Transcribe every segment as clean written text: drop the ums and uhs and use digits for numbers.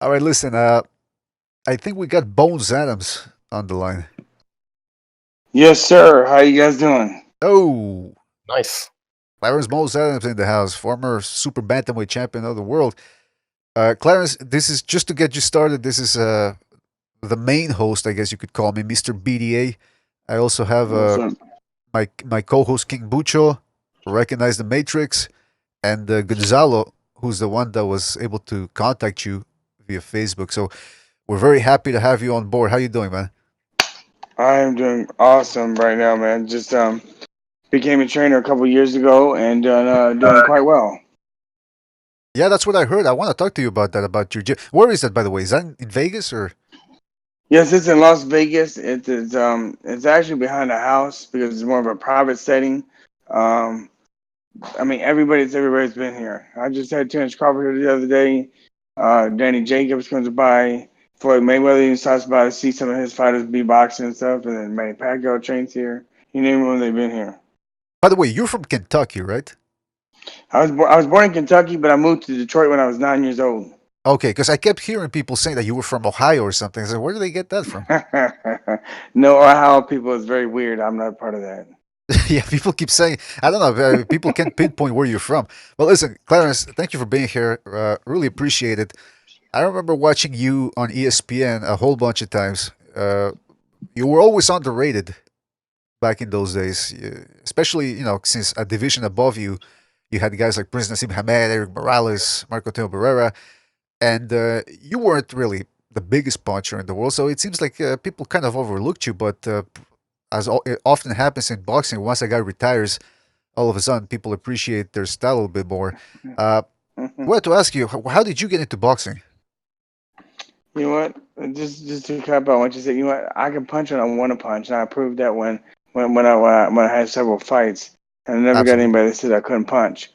All right, listen. I think we got Bones Adams on the line. Yes, sir. How you guys doing? Oh, Nice. Clarence Bones Adams in the house, former Super-Bantamweight champion of the world. Clarence, this is just to get you started. This is the main host, I guess you could call me, Mr.BDA. I also have What's up? my co-host King Bucho, Recognize the Matrix, and Gonzalo, who's the one that was able to contact you via Facebook. So we're very happy to have you on board. How you doing, man? I am doing awesome right now, man. Just became a trainer a couple years ago and doing quite well. Yeah, that's what I heard. I want to talk to you about that, about your gym. Where is that, by the way? Is that in Vegas or? Yes, it's in Las Vegas. It's actually behind the house because it's more of a private setting. Um, I mean, everybody's been here. I just had Terrence Crawford here the other day. Danny Jacobs comes by. Floyd Mayweather even stops by to see some of his fighters be boxing and stuff. And then Manny Pacquiao trains here. You name it when they've been here. By the way, you're from Kentucky, right? I was born in Kentucky, but I moved to Detroit when I was 9 years old. Okay, because I kept hearing people saying that you were from Ohio or something. I said, where do they get that from? No, Ohio people is very weird. I'm not part of that. Yeah, people keep saying, I don't know, people can't pinpoint where you're from. But listen, Clarence, thank you for being here. Really appreciate it. I remember watching you on ESPN a whole bunch of times. You were always underrated back in those days, especially, since a division above you, you had guys like Prince Nassim Hamed, Eric Morales, Marco Teo Barrera, and you weren't really the biggest puncher in the world. So it seems like people kind of overlooked you, but as it often happens in boxing, once a guy retires, all of a sudden people appreciate their style a little bit more. Uh, I wanted to ask you, how did you get into boxing? You know what? Just to cap out what you said. You know what? I can punch when I want to punch, and I proved that when I had several fights, and I never got Absolutely. anybody that said I couldn't punch.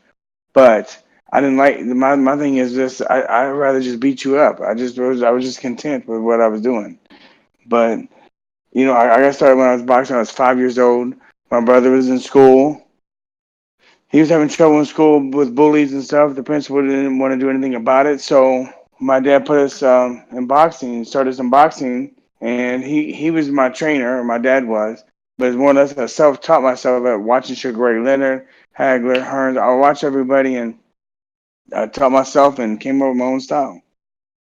But I didn't like my thing is just I'd rather just beat you up. I was just content with what I was doing. But I got started when I was boxing. I was 5 years old. My brother was in school. He was having trouble in school with bullies and stuff. The principal didn't want to do anything about it. So my dad put us in boxing, started some boxing, and he was my trainer, or my dad was. But it's more or less I self-taught myself at watching Sugar Ray Leonard, Hagler, Hearns. I watched everybody and I taught myself and came up with my own style.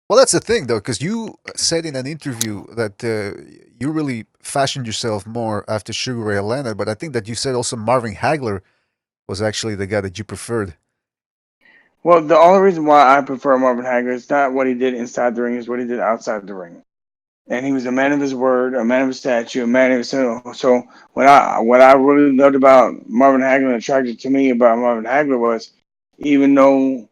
Well, that's the thing, though, because you said in an interview that you really fashioned yourself more after Sugar Ray Leonard, but I think that you said also Marvin Hagler was actually the guy that you preferred. Well, the only reason why I prefer Marvin Hagler is not what he did inside the ring, is what he did outside the ring. And he was a man of his word, a man of his statue, a man of his so what I really loved about Marvin Hagler and attracted to me about Marvin Hagler was even though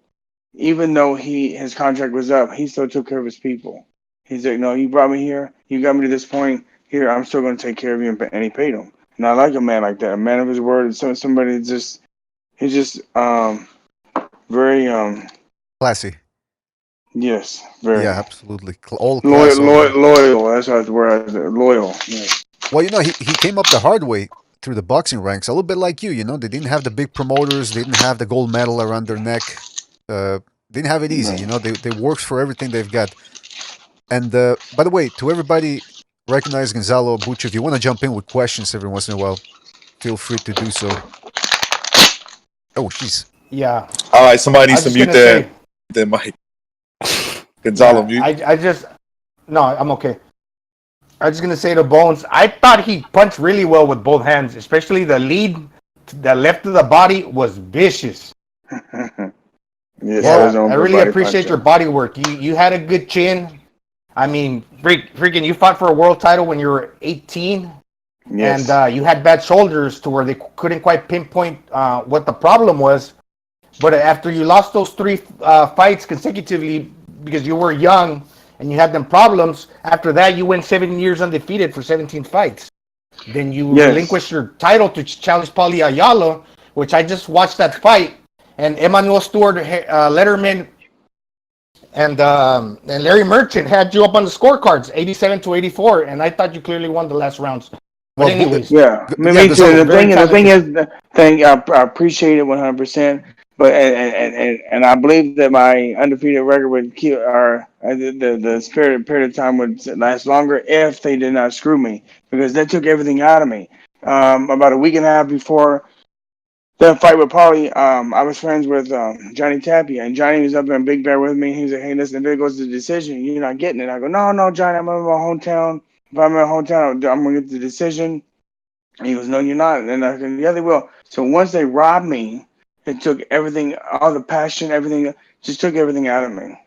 even though his contract was up, he still took care of his people. He's like, no, you brought me here, you got me to this point. Here, I'm still going to take care of you, and he paid him. And I like a man like that, a man of his word, and somebody he's just very Classy. yes, Yeah, very absolutely. All loyal, class all loyal, around. loyal. That's what the word I said, loyal. Yeah. Well, he came up the hard way through the boxing ranks, a little bit like you. They didn't have the big promoters, didn't have the gold medal around their neck, uh, didn't have it easy. No. They worked for everything they've got. And by the way, to everybody, recognize Gonzalo Bucci. If you want to jump in with questions every once in a while, feel free to do so. Oh, jeez. Yeah, All right, somebody I needs was to just mute gonna say, that mic. Gonzalo, yeah, mute. I just no, I'm okay. I was just gonna say to Bones, I thought he punched really well with both hands, especially the lead, the left of the body was vicious. Yes, I was Yeah, on I for a really body appreciate your puncher. body work. You had a good chin. I mean, freaking, you fought for a world title when you were 18, and Yes, you had bad shoulders to where they couldn't quite pinpoint what the problem was. But after you lost those three fights consecutively because you were young and you had them problems, after that you went 7 years undefeated for 17 fights. Then you yes, relinquished your title to challenge Paulie Ayala, which I just watched that fight. And Emmanuel Stewart, Letterman, and Larry Merchant had you up on the scorecards, 87-84, and I thought you clearly won the last rounds. But anyways, yeah. g- Me, Yeah, me too. Gonzalo. The very thing, the thing talented. is, the thing I appreciate it 100%. But and I believe that my undefeated record would keep, or the period of time would last longer if they did not screw me, because they took everything out of me. About a week and a half before the fight with Paulie, I was friends with Johnny Tapia, and Johnny was up there in Big Bear with me. He was like, "Hey, listen, if it goes to the decision, you're not getting it." I go, "No, no, Johnny, I'm in my hometown. If I'm in my hometown, I'm gonna get the decision." And he goes, "No, you're not." And I go, "Yeah, they will." So once they robbed me, it took everything, all the passion, everything, just took everything out of me.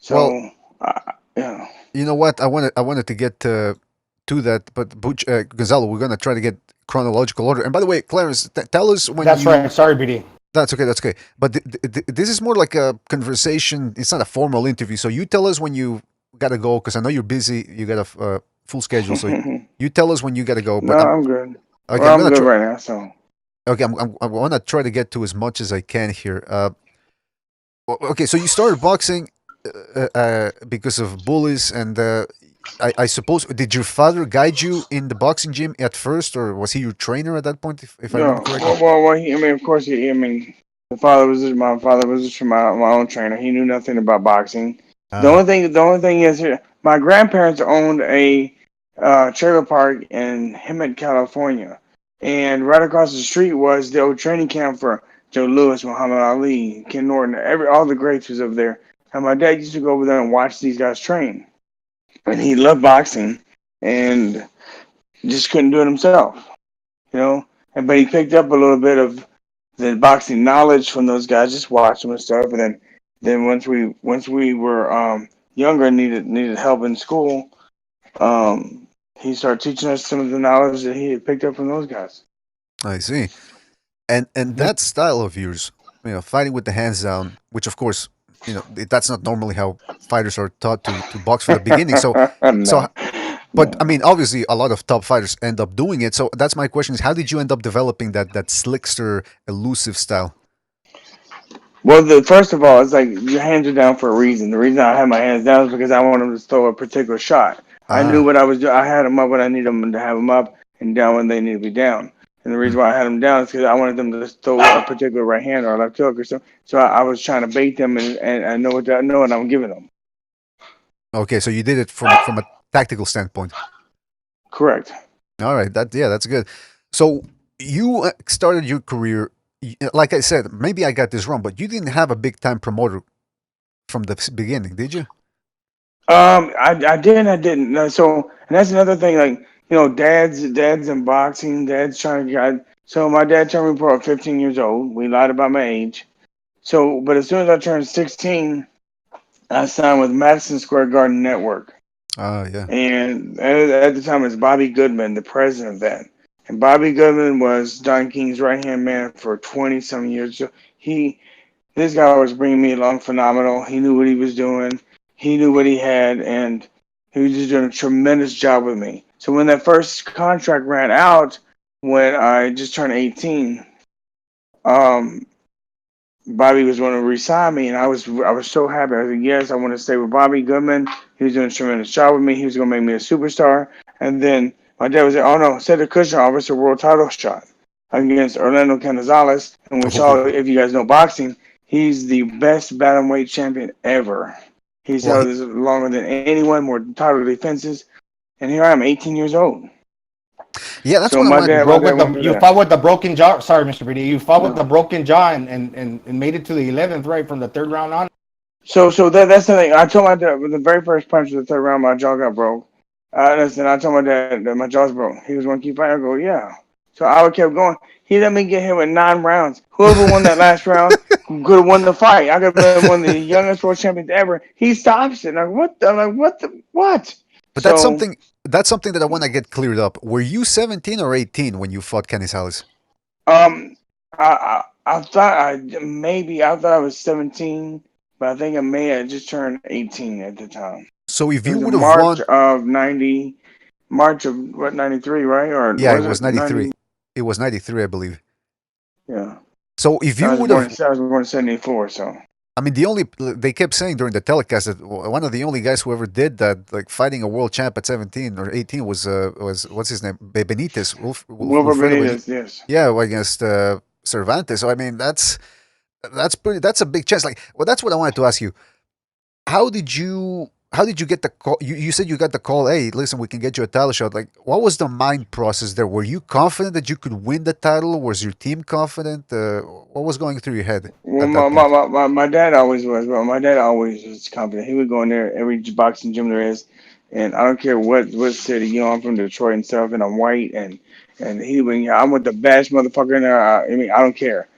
Well, So, yeah. you know what? I wanted to get to that, but Gonzalo, we're gonna try to get chronological order. And by the way, Clarence, tell us when That's you. right. Sorry, BD. That's okay. That's okay. But this is more like a conversation. It's not a formal interview. So you tell us when you gotta go, because I know you're busy. You got a full schedule. So you tell us when you gotta go. No, But I'm I'm good. okay. Well, I'm I'm gonna good try. right now. So, Okay, I want to try to get to as much as I can here. Okay, so you started boxing because of bullies, and I suppose did your father guide you in the boxing gym at first, or was he your trainer at that point, if I remember no. correctly? I mean, of course, I mean, my father was just my own trainer. He knew nothing about boxing. Uh, The only thing is, my grandparents owned a trailer park in Hemet, California, and right across the street was the old training camp for Joe Louis, Muhammad Ali, Ken Norton, all the greats was over there. And my dad used to go over there and watch these guys train, and he loved boxing, and just couldn't do it himself, you know. And but he picked up a little bit of the boxing knowledge from those guys, just watch them and stuff. And then once we were younger and needed help in school, he started teaching us some of the knowledge that he had picked up from those guys. I see. And that style of yours, fighting with the hands down, which of course, that's not normally how fighters are taught to box from the beginning. So, No, but I no. mean, obviously, a lot of top fighters end up doing it. So that's my question: is how did you end up developing that slickster, elusive style? Well, the first of all, it's like your hands are down for a reason. The reason I had my hands down is because I wanted them to throw a particular shot. I knew Ah, what I was doing. I had them up when I needed them to have them up, and down when they needed to be down. And the hmm. reason why I had them down is because I wanted them to throw a particular right hand or a left hook or something. So I was trying to bait them, and I know what I'm giving them. Okay, so you did it from a tactical standpoint. Correct. All right, that's good. So you started your career, like I said, maybe I got this wrong, but you didn't have a big time promoter from the beginning, did you? I did and I didn't. No, so and that's another thing. Like dads in boxing, dads trying to guide. So my dad turned me pro at 15 years old. We lied about my age. So, but as soon as I turned 16, I signed with Madison Square Garden Network. Ah, yeah. And at the time, it was Bobby Goodman, the president of that. And Bobby Goodman was Don King's right hand man for 20 some years. So this guy was bringing me along phenomenal. He knew what he was doing. He knew what he had, and he was just doing a tremendous job with me. So when that first contract ran out, when I just turned 18, um, Bobby was going to resign me, and I was so happy. I said, yes, I want to stay with Bobby Goodman. He was doing a tremendous job with me. He was going to make me a superstar. And then my dad was like, oh no, set the cushion officer world title shot against Orlando Canizales, in which all, Oh, if you guys know boxing, he's the best bantamweight champion ever. He's well, held this longer than anyone, more title defenses. And here I am, 18 years old. yeah, that's So what I want. my Broke dad with went the through you that. fought with the broken jaw. Sorry, Mr. BD. You fought with the No. broken jaw and made it to the 11th, right, from the third round on. So that's the thing. I told my dad with the very first punch of the third round, my jaw got broke. Listen, I told my dad that my jaw's broke. He was going to keep fighting. I go, yeah. So I would kept going. He let me get hit with 9 rounds. Whoever won that last round could have won the fight. I could have been one of the youngest world champions ever. He stops it. Like what? I'm like what the what? But that's So something that I want to get cleared up. Were you 17 or 18 when you fought Kenny Salas? um, I thought I thought I was 17, but I think I may have just turned 18 at the time. So if It you was in would have March won, of 90, March of what 93, right? Or yeah, it was was it 93. 90? It was 93, I believe. Yeah. So if I you was would born have, in I was born in 74, so I mean, they kept saying during the telecast that one of the only guys who ever did that, like fighting a world champ at 17 or 18, was what's his name, Benitez, Wilbur Wilfredo Benitez. Benitez, yes. Yeah, against Cervantes. So I mean, that's That's a big chance. Like, well, that's what I wanted to ask you. How did you get the call? You said you got the call. Hey, listen, we can get you a title shot. Like, what was the mind process there? Were you confident that you could win the title? Was your team confident? What was going through your head Well, at that point? my dad always was. Well, my dad always was confident. He would go in there every boxing gym there is, and I don't care what city. I'm from Detroit and stuff, and I'm white, and he would. I'm with the best motherfucker in there. I mean, I don't care.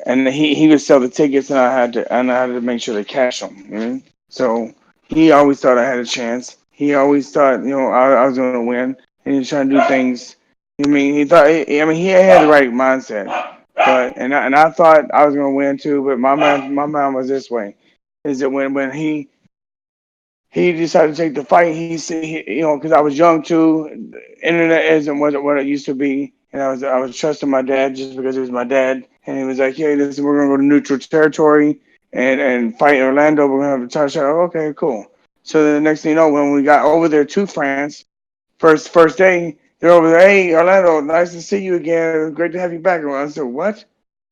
And he would sell the tickets, and I had to make sure to cash them. So he always thought I had a chance. He always thought I was going to win, and he was trying to do things. I mean, he thought. I mean, he had the right mindset, but and I thought I was going to win too. But my mind was this way: is that when he decided to take the fight. He said, because I was young too. The internet isn't what it used to be, and I was trusting my dad just because he was my dad. And he was like, "Hey, listen, we're gonna go to neutral territory and fight Orlando. We're gonna have a title shot." Okay, cool. So then the next thing you know, when we got over there to France, first day, they're over there. Hey, Orlando, nice to see you again. Great to have you back. And I said, "What?"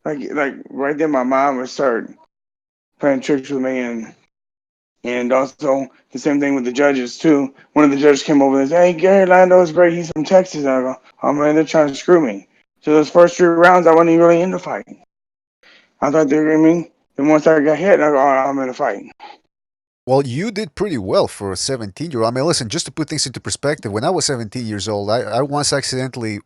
Like right then, my mom would start playing tricks with me, and also the same thing with the judges too. One of the judges came over and said, "Hey, Gary Lando is great. He's from Texas." And I go, "Oh man, they're trying to screw me." So those first 3 rounds, I wasn't even really in the fight. I thought they were going to me. Then once I got hit, I go, "Oh, I'm in the fight." Well, you did pretty well for a 17-year-old. I mean, listen, just to put things into perspective, when I was 17 years old, I once accidentally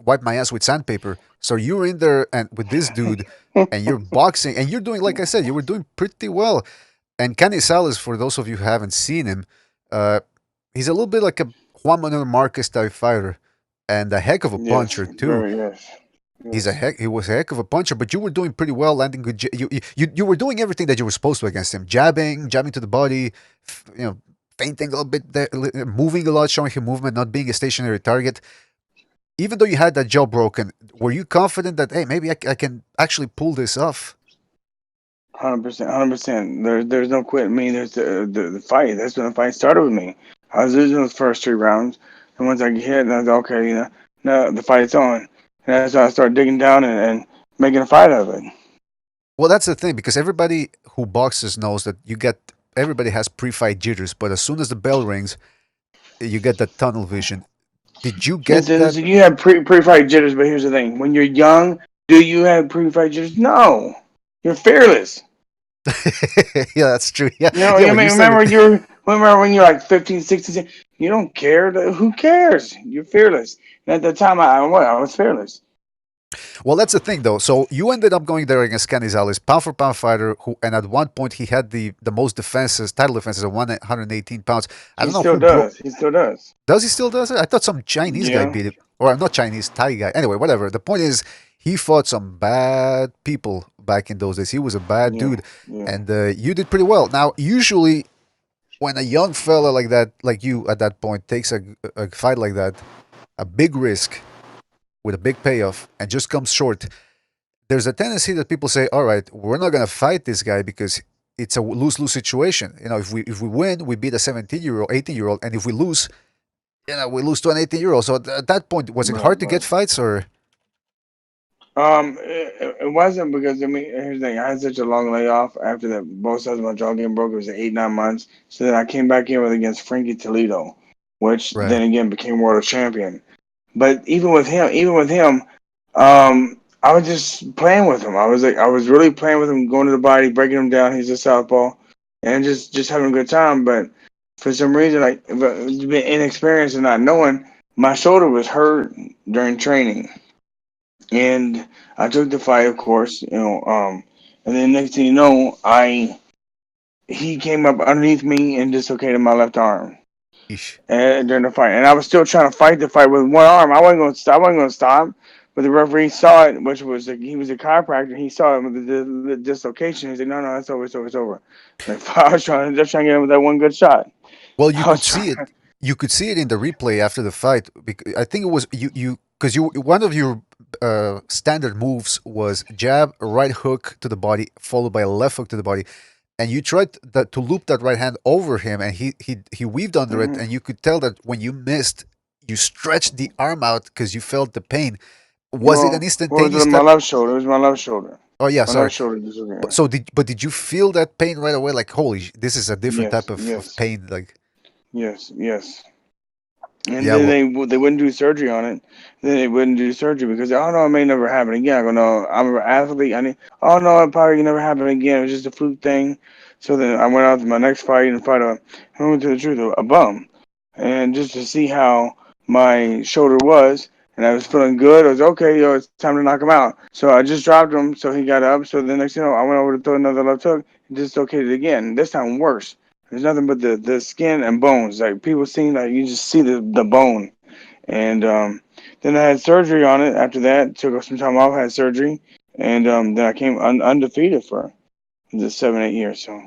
wiped my ass with sandpaper. So you're in there and with this dude, and you're boxing, and you're doing, like I said, you were doing pretty well. And Kenny Salas, for those of you who haven't seen him, uh, he's a little bit like a Juan Manuel Marquez type fighter, and a heck of a Yes, puncher too. very yes, He's a yes. heck. He was a heck of a puncher, but you were doing pretty well, landing good. You were doing everything that you were supposed to against him, jabbing to the body, feinting a little bit, there, moving a lot, showing him movement, not being a stationary target. Even though you had that jaw broken, were you confident that hey, maybe I can actually pull this off? 100%, 100%. There's no quit. I mean, there's the fight. That's when the fight started with me. I was losing those first 3 rounds, and once I get hit, and I was okay. Now the fight's on, and that's when I started digging down and making a fight of it. Well, that's the thing because everybody who boxes knows that you get everybody has pre-fight jitters, but as soon as the bell rings, you get that tunnel vision. Did you get Listen, that? listen. You have pre-fight jitters, but here's the thing: when you're young, do you have pre-fight jitters? No, you're fearless. Yeah, that's true. Yeah, yeah. I But you mean, said it. remember when you're like 15, 16, you don't care. Who cares? You're fearless. And at the time, I was fearless. Well, that's the thing, though. So you ended up going there against Canizales, pound for pound fighter, who, and at one point he had the most defenses, title defenses of 118 pounds. I He don't know still who broke. does. He still does. Does he still does it? I thought some Chinese guy Yeah. beat it, or not Chinese, Thai guy. Anyway, whatever. The point is, he fought some bad people back in those days. He was a bad Yeah. dude, Yeah. and you did pretty well. Now, usually when a young fella like that, like you at that point, takes a fight like that, a big risk with a big payoff, and just comes short, there's a tendency that people say, "All right, we're not gonna fight this guy because it's a lose-lose situation. If we win, we beat a 17-year-old, 18-year-old, and if we lose, we lose to an 18-year-old." So at that point, was it Right. hard to get Right. fights, or It wasn't because I mean, here's the thing. I had such a long layoff after that. Both sides of my jaw getting broke. It was 8, 9 months. So then I came back in with against Frankie Toledo, which right? then again became world champion. But even with him, I was just playing with him. I was really playing with him, going to the body, breaking him down. He's a southpaw, and just having a good time. But for some reason, like being inexperienced and not knowing, my shoulder was hurt during training, and I took the fight, of course, and then next thing you know, I he came up underneath me and dislocated my left arm Ish. during the fight, and I was still trying to fight the fight with one arm. I wasn't going to stop. I wasn't going to stop. But the referee saw it, which was he was a chiropractor. He saw it with the dislocation. He said, "No, no, it's over, it's over, it's over." Like I was trying to get him with that one good shot. Well, you I was could see it. trying. You could see it in the replay after the fight. I think it was because you one of your standard moves was jab, right hook to the body, followed by a left hook to the body, and you tried to loop that right hand over him, and he weaved under it, and Mhm. you could tell that when you missed, you stretched the arm out because you felt the pain. Was it an What was instantaneous it? My type? left shoulder. It was my left shoulder. Oh yeah, My sorry. left shoulder dislocated. But did you feel that pain right away? Like, holy, this is a different Yes, type of yes, pain. Like, yes. And yeah, then well, they wouldn't do surgery on it. Then they wouldn't do surgery because oh no, it may never happen again. I go no, I'm an athlete. I need oh no, it probably never happen again. It was just a fluke thing. So then I went out to my next fight and fight a I went to the truth a bum, and just to see how my shoulder was. And I was feeling good. I was okay. It's time to knock him out. So I just dropped him. So he got up. So the next thing you know, I went over to throw another left hook and dislocated it again. This time worse. There's nothing but the skin and bones. Like people seem like you just see the bone. And then I had surgery on it. After that, took some time off, had surgery, and then I came undefeated for the 7 8 years. So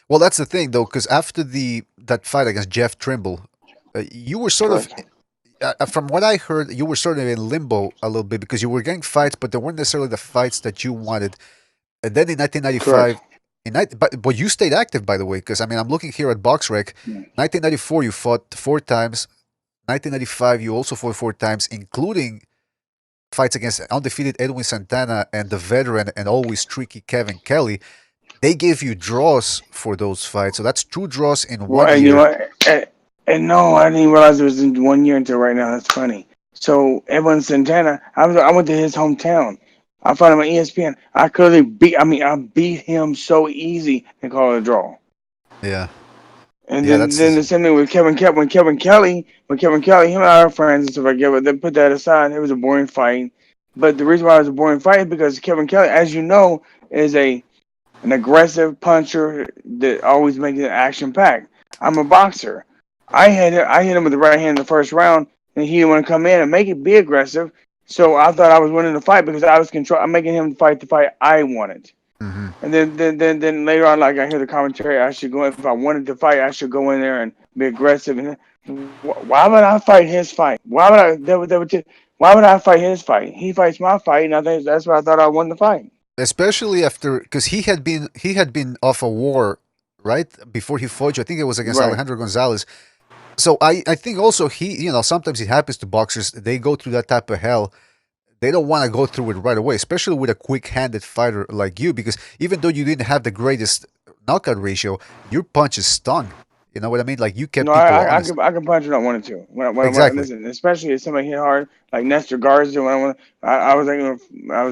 well, that's the thing though, because after the that fight against Jeff Trimble, you were sort of, correct, from what I heard, you were sort of in limbo a little bit because you were getting fights, but they weren't necessarily the fights that you wanted. And then in correct. 1995, but you stayed active, by the way, because I mean, I'm looking here at BoxRec. Yeah. 1994, you fought 4 times. 1995, you also fought 4 times, including fights against undefeated Edwin Santana and the veteran and always tricky Kevin Kelly. They gave you draws for those fights, so that's 2 draws in Well, one and you know year. what? And no, I didn't realize it was in 1 year until right now. That's funny. So Edwin Santana, I went to his hometown. I found him on ESPN. I clearly beat. I mean, I beat him so easy and call it a draw. Yeah, And yeah, then that's the same thing with when Kevin Kelly, him and I are friends and stuff like that. But then put that aside, it was a boring fight. But the reason why it was a boring fight is because Kevin Kelly, as you know, is an aggressive puncher that always makes it action packed. I'm a boxer. I hit him with the right hand in the first round, and he didn't want to come in and make it be aggressive. So I thought I was winning the fight because I was control. I'm making him fight the fight I wanted. hmm And then later on, like I hear the commentary, I should go if I wanted to fight, I should go in there and be aggressive. And why would I fight his fight? Why would I? Why would I fight his fight? He fights my fight, and I think that's why I thought I won the fight. especially after because he had been off a war right before he fought you. I think it was against Right. Alejandro Gonzalez. So I think also sometimes it happens to boxers. They go through that type of hell. They don't want to go through it right away, especially with a quick-handed fighter like you, because even though you didn't have the greatest knockout ratio, your punches stung. You know what I mean? Like you kept No, people honest. I can punch when I wanted to. Exactly. Listen, especially if somebody hit hard, like Nestor Garza. When I want, I was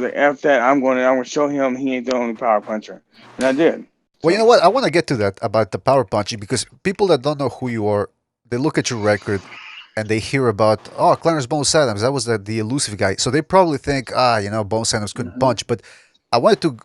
like, F that. I'm going to show him he ain't the only power puncher, and I did. Well, you So know what? I want to get to that about the power punching because people that don't know who you are, they look at your record and they hear about, oh, Clarence Bones Adams, that was the elusive guy. So they probably think, Bones Adams couldn't mhm. punch. But I wanted to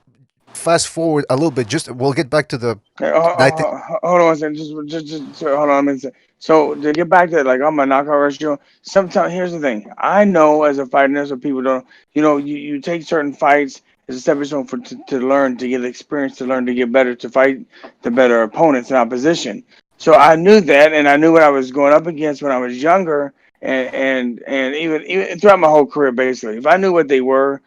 fast forward a little bit. Just we'll get back to the Hey, 19. hold on a second. Just hold on a minute. So to get back to like on my knockout ratio, sometimes here's the thing. I know as a fighter, and that's what people don't. You take certain fights as a stepping stone to learn, to get experience, to learn, to get better, to fight the better opponents in opposition. So I knew that, and I knew what I was going up against when I was younger, and even throughout my whole career, basically. If I knew what they were,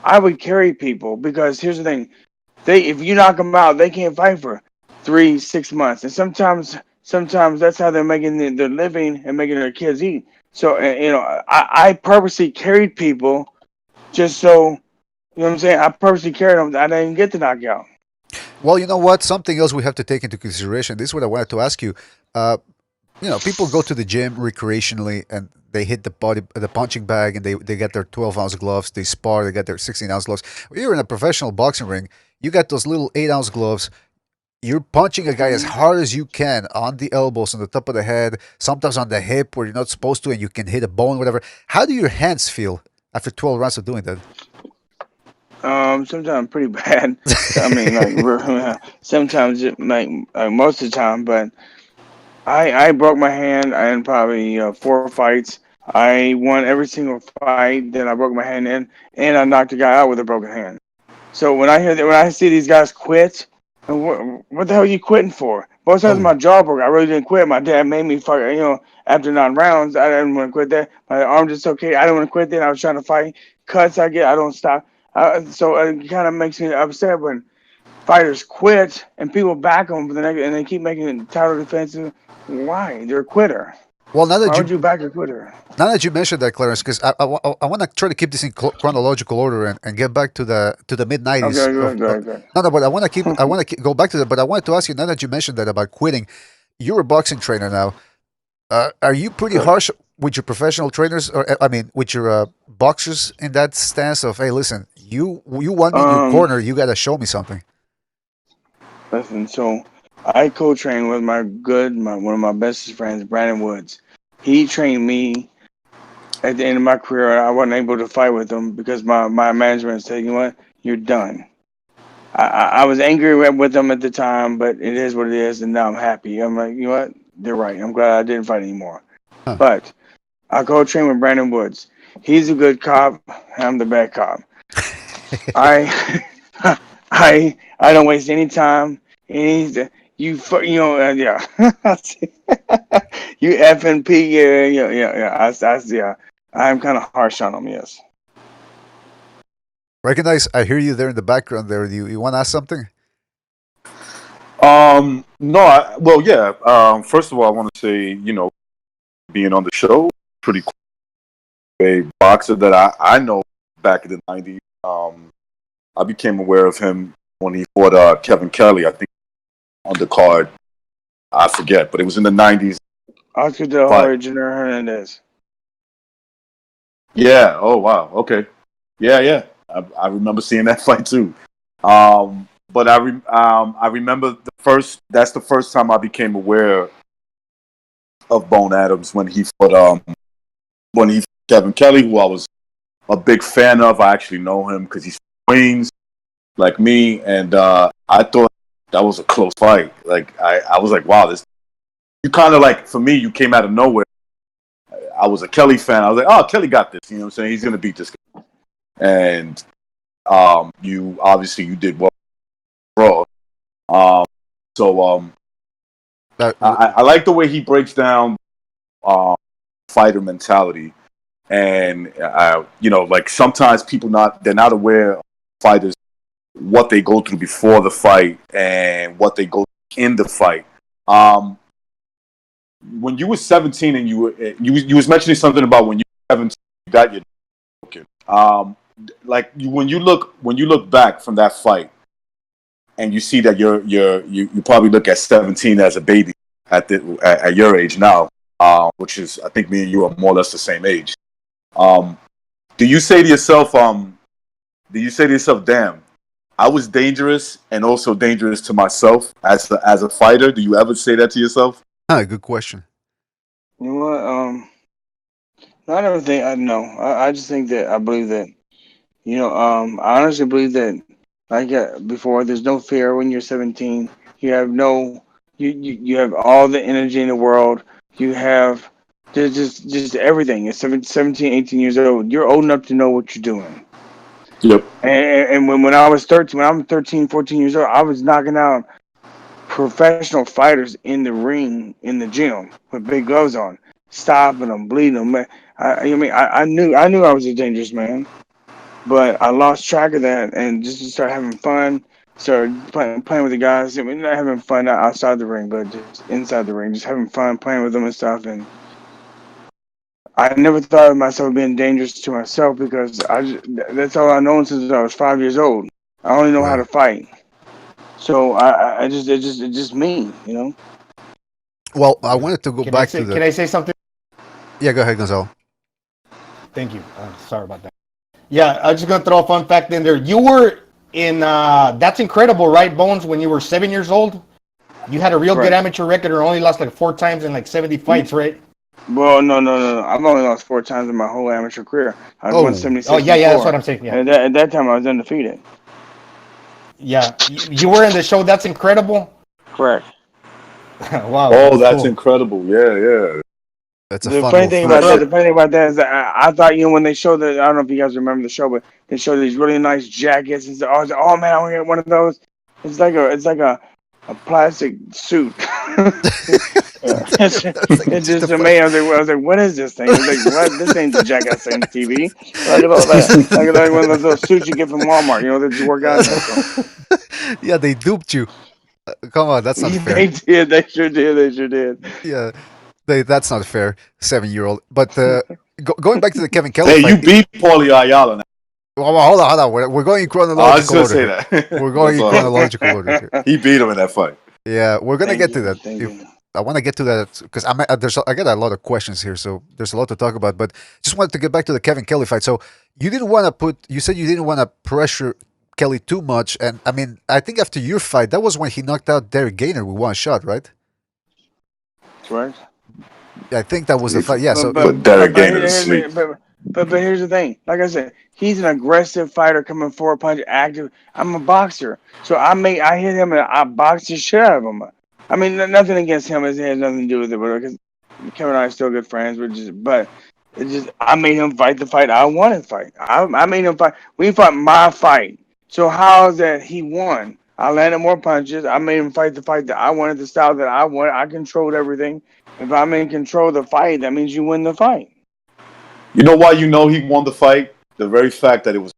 I would carry people because here's the thing. If you knock them out, they can't fight for 3 6 months, and sometimes that's how they're making their living and making their kids eat. So I purposely carried people just so what I'm saying. I purposely carried them. I didn't get the knockout. Well, you know what? Something else we have to take into consideration. This is what I wanted to ask you. Uh, people go to the gym recreationally and they hit the punching bag, and they get their 12-ounce gloves. They spar, they get their 16-ounce gloves. When you're in a professional boxing ring, you got those little 8-ounce gloves. You're punching a guy as Hmm. hard as you can on the elbows, on the top of the head, sometimes on the hip where you're not supposed to, and you can hit a bone, whatever. How do your hands feel after 12 rounds of doing that? Sometimes pretty bad. So, I mean, like sometimes most of the time, but I broke my hand in probably 4 fights. I won every single fight. Then I broke my hand and I knocked a guy out with a broken hand. So when I see these guys quit, what the hell are you quitting for? Both times Oh, my jaw broke. I really didn't quit. My dad made me fight. After 9 rounds, I didn't want to quit that. My arm just okay. I didn't want to quit that. I was trying to fight. Cuts I get, I don't stop. So it kind of makes me upset when fighters quit and people back them for the next, and they keep making it title defensive. Why? They're a quitter. Well, now that Why you would you back a quitter? now that you mentioned that, Clarence, because I want to try to keep this in chronological order and get back to the mid '90s. Okay, good, good, good. No, no, but I want to go back to that. But I wanted to ask you now that you mentioned that about quitting. You're a boxing trainer now. Are you pretty Correct. harsh with your professional trainers, or I mean, with your boxers in that stance of, hey, listen, you want me in your Um, corner, you got to show me something. Listen. So I co-trained with one of my best friends, Brandon Woods. He trained me at the end of my career. I wasn't able to fight with him because my management said, you know what, you're done. I was angry with them at the time, but it is what it is, and now I'm happy. I'm like, you know what, they're right. I'm glad I didn't fight anymore. Huh. But I co-train with Brandon Woods. He's a good cop. I'm the bad cop. I I don't waste any time. Any you know yeah. You F and P, yeah. Yeah. I'm kind of harsh on them. Yes. Recognize, I hear you there in the background. There, you want to ask something? No, well, yeah. First of all, I want to say, being on the show, pretty cool. A boxer that I know back in the '90s. I became aware of him when he fought Kevin Kelly. I think on the card, I forget, but it was in the '90s. Oscar De La But Hoya Jr. Hernandez. yeah, oh wow, okay, yeah, yeah. I remember seeing that fight too. But I remember the first. That's the first time I became aware of Bone Adams when he fought Kevin Kelly, who I was a big fan of. I actually know him because he's from Queens, like me, and I thought that was a close fight. Like I was like, wow, this. You kind of like, for me, you came out of nowhere. I was a Kelly fan. I was like, oh, Kelly got this. You know what I'm saying? He's gonna beat this guy. And you obviously you did well, bro. Um, so Uh, I like the way he breaks down um, fighter mentality, and like sometimes people they're not aware of fighters, what they go through before the fight and what they go through in the fight. Um, when you were 17 and you was mentioning something about when you were 17, you got your okay. Like when you look back from that fight and you see that you probably look at 17 as a baby at your age now, which is I think me and you are more or less the same age. Um, do you say to yourself, damn, I was dangerous and also dangerous to myself as a fighter? Do you ever say that to yourself? good question. You know what? I never think I know. I just think that I believe that I honestly believe that like before, there's no fear when you're 17. You have no you have all the energy in the world. You have just everything. At 17, 18 years old, you're old enough to know what you're doing. Yep. And when I was 13, when I'm 13, 14 years old, I was knocking out professional fighters in the ring, in the gym, with big gloves on, stopping them, bleeding them. Man, I knew I was a dangerous man, but I lost track of that and just started having fun. Started playing with the guys. I mean, not having fun outside the ring, but just inside the ring, just having fun playing with them and stuff. And I never thought of myself being dangerous to myself because that's all I've known since I was 5 years old. I only know how Right. to fight. So I just it's just me, you know. Well, I wanted to go Can I back to say the. can I say something? Yeah, go ahead, Gonzalo. Thank you. Sorry about that. Yeah, I'm just gonna throw a fun fact in there. You were in That's Incredible, right, Bones? When you were 7 years old, you had a real good Correct. amateur record, or only lost like 4 times in like 70 fights, right? Well, no. I've only lost 4 times in my whole amateur career. I was Oh, 176 Oh yeah, yeah, that's what before, I'm saying. Yeah, and at that time I was undefeated. yeah. You were in the show That's Incredible. Correct. Wow, Oh, that's that's cool. incredible. Yeah, yeah. that's a fun little Uh, footage. The funny thing about that is that I thought when they showed I don't know if you guys remember the show, but they showed these really nice jackets and stuff. I was like, oh man, I want to get one of those. It's like a plastic suit. That's like It's just a just fun. amazing. I was like, what is this thing? I was like, what? This ain't the jacket I see on TV. Like one of those little suits you get from Walmart, that you work out in. So Yeah, they duped you. Come on, that's not fair. they did. They sure did. They sure did. Yeah. That's not fair, 7-year-old. But going back to the Kevin Kelly Hey, fight, you beat Paulie Ayala now. well, hold on, hold on. We're going in I was just chronological gonna order say here. that. We're going That's in all. chronological order here. He beat him in that fight. Yeah, we're gonna Thank get to you, that. thank If you. I want to get to that because I got a lot of questions here, so there's a lot to talk about. But just wanted to get back to the Kevin Kelly fight. So you didn't want to put. You said you didn't want to pressure Kelly too much, and I mean, I think after your fight, that was when he knocked out Derek Gainer with one shot, right? Correct. I think that was the He fight. Yeah. But So but put Derek but Gainer to sleep. but here's the thing. Like I said, he's an aggressive fighter coming forward, punch, active. I'm a boxer, so I hit him and I boxed the shit out of him. I mean, nothing against him. It has nothing to do with it, because Kevin and I are still good friends. But it just I made him fight the fight I wanted to fight. I made him fight. We fought my fight. So how is that he won? I landed more punches. I made him fight the fight that I wanted, the style that I wanted. I controlled everything. If I'm in control of the fight, that means you win the fight. You know why you know he won the fight? The very fact that it was.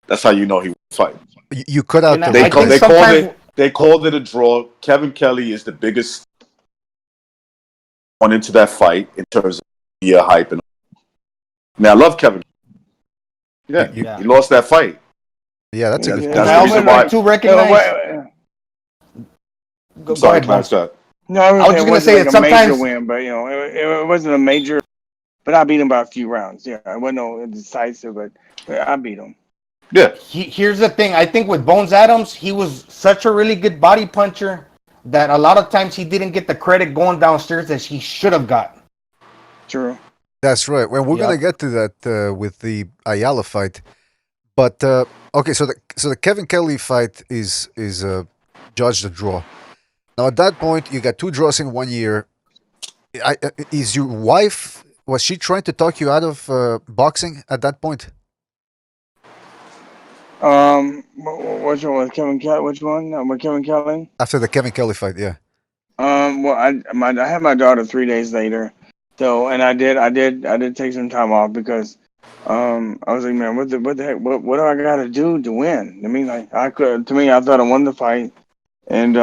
That's how you know he won the fight. you cut out And the They I call, think they replays. called sometimes it they called it a draw. Kevin Kelly is the biggest one into that fight in terms of media hype. And I mean, I love Kevin. You, Yeah, you, yeah, he lost that fight. yeah, that's a good Yeah, and That's point. I the also reason like why. to uh, recognize. what- I'm Go sorry, ahead, Clarence. Bones. Go ahead. no, I I was was saying just it gonna wasn't say like that a major sometimes. win, but it wasn't a major. But I beat him by a few rounds. Yeah, it wasn't no decisive, but I beat him. Yeah, Here's the thing. I think with Bones Adams, he was such a really good body puncher that a lot of times he didn't get the credit going downstairs that he should have got. True. That's right. Well, we're gonna Yep. get to that with the Ayala fight. But okay, so the Kevin Kelly fight is judged a draw. Now at that point, you got two draws in 1 year. Is your wife, was she trying to talk you out of boxing at that point Which one was Kevin Kelly? Which one? With Kevin Kelly? after the Kevin Kelly fight? Yeah. Well, I had my daughter 3 days later, so and I did take some time off because I was like, man, what the heck, what do I got to do to win? I mean, like I could to me, I thought I won the fight, and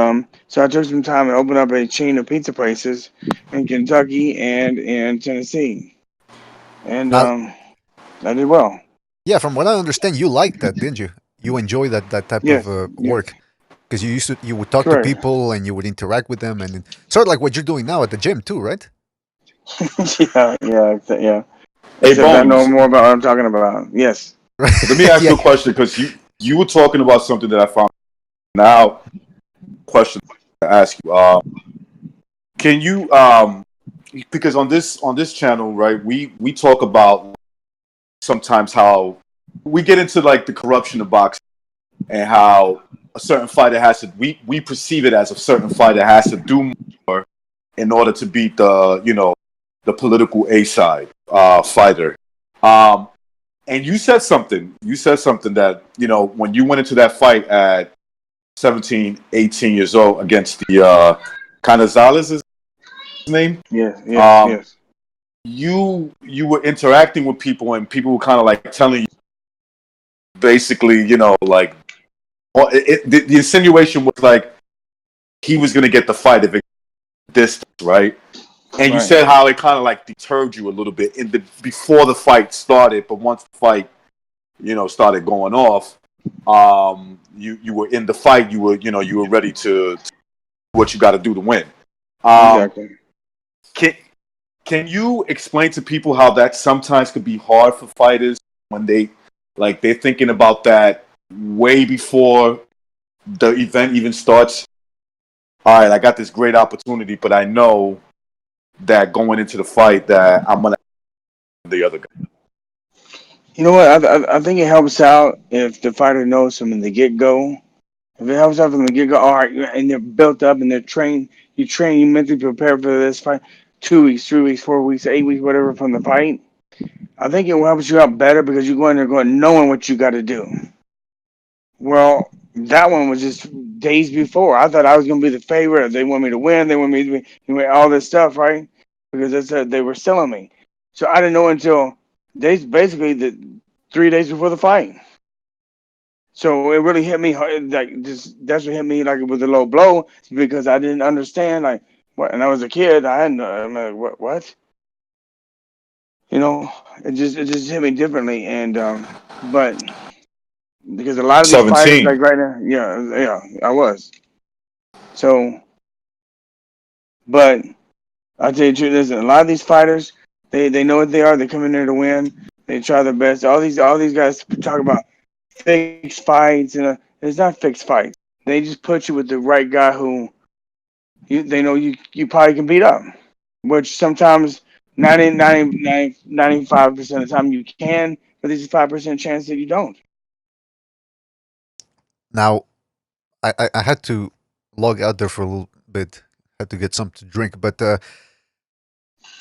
so I took some time and opened up a chain of pizza places in Kentucky and in Tennessee, and Now, I did well. yeah, from what I understand, you liked that, didn't you? You enjoy that type of Yes, yes, work because you would talk to correct. people and you would interact with them, and sort of like what you're doing now at the gym too, right? Yeah. hey Except I know Bones. more about what I'm talking about. Yes. Let me ask Yeah. you a question because you were talking about something that I found now. Question to ask you. Can you because on this channel, right? We talk about sometimes how we get into like the corruption of boxing and how a certain fighter has to we perceive it as a certain fighter has to do more in order to beat the the political A side fighter. Um, and you said something. You said something that when you went into that fight at 17, 18 years old against the Canizales, his name. Yes. Yes. Um, Yes. you were interacting with people and people were kind of like telling you basically, like the insinuation was like he was going to get the fight if it distance, right? And you Right. said how it kind of like deterred you a little bit in the before the fight started, but once the fight, started going off, you were in the fight, you were ready to what you got to do to win. Um, Exactly. can can you explain to people how that sometimes could be hard for fighters when they're thinking about that way before the event even starts? All right, I got this great opportunity, but I know that going into the fight that I'm gonna the other guy. You know what? I think it helps out if the fighter knows from the get go. If it helps out from the get go, all right, and they're built up and they're trained. You mentally prepare for this fight. 2 weeks, 3 weeks, 4 weeks, 8 weeks, whatever from the fight. I think it helps you out better because you go in there going knowing what you got to do. Well, that one was just days before. I thought I was going to be the favorite. They want me to win. They want me to win all this stuff, right? Because they were selling me. So I didn't know until days, basically the 3 days before the fight. So it really hit me hard, like just that's what hit me like with a low blow because I didn't understand like what? And I was a kid. I hadn't. I'm like, what? What? You know, it just hit me differently. And but because a lot of these fighters, 17. like right now, yeah, I was. So, but I'll tell you the truth. Listen, a lot of these fighters, they know what they are. They come in there to win. They try their best. All these guys talk about fixed fights, and it's not fixed fights. They just put you with the right guy who they know you probably can beat up. Which sometimes 95% of the time you can, but there's a 5% chance that you don't. Now, I had to log out there for a little bit. Had to get something to drink, but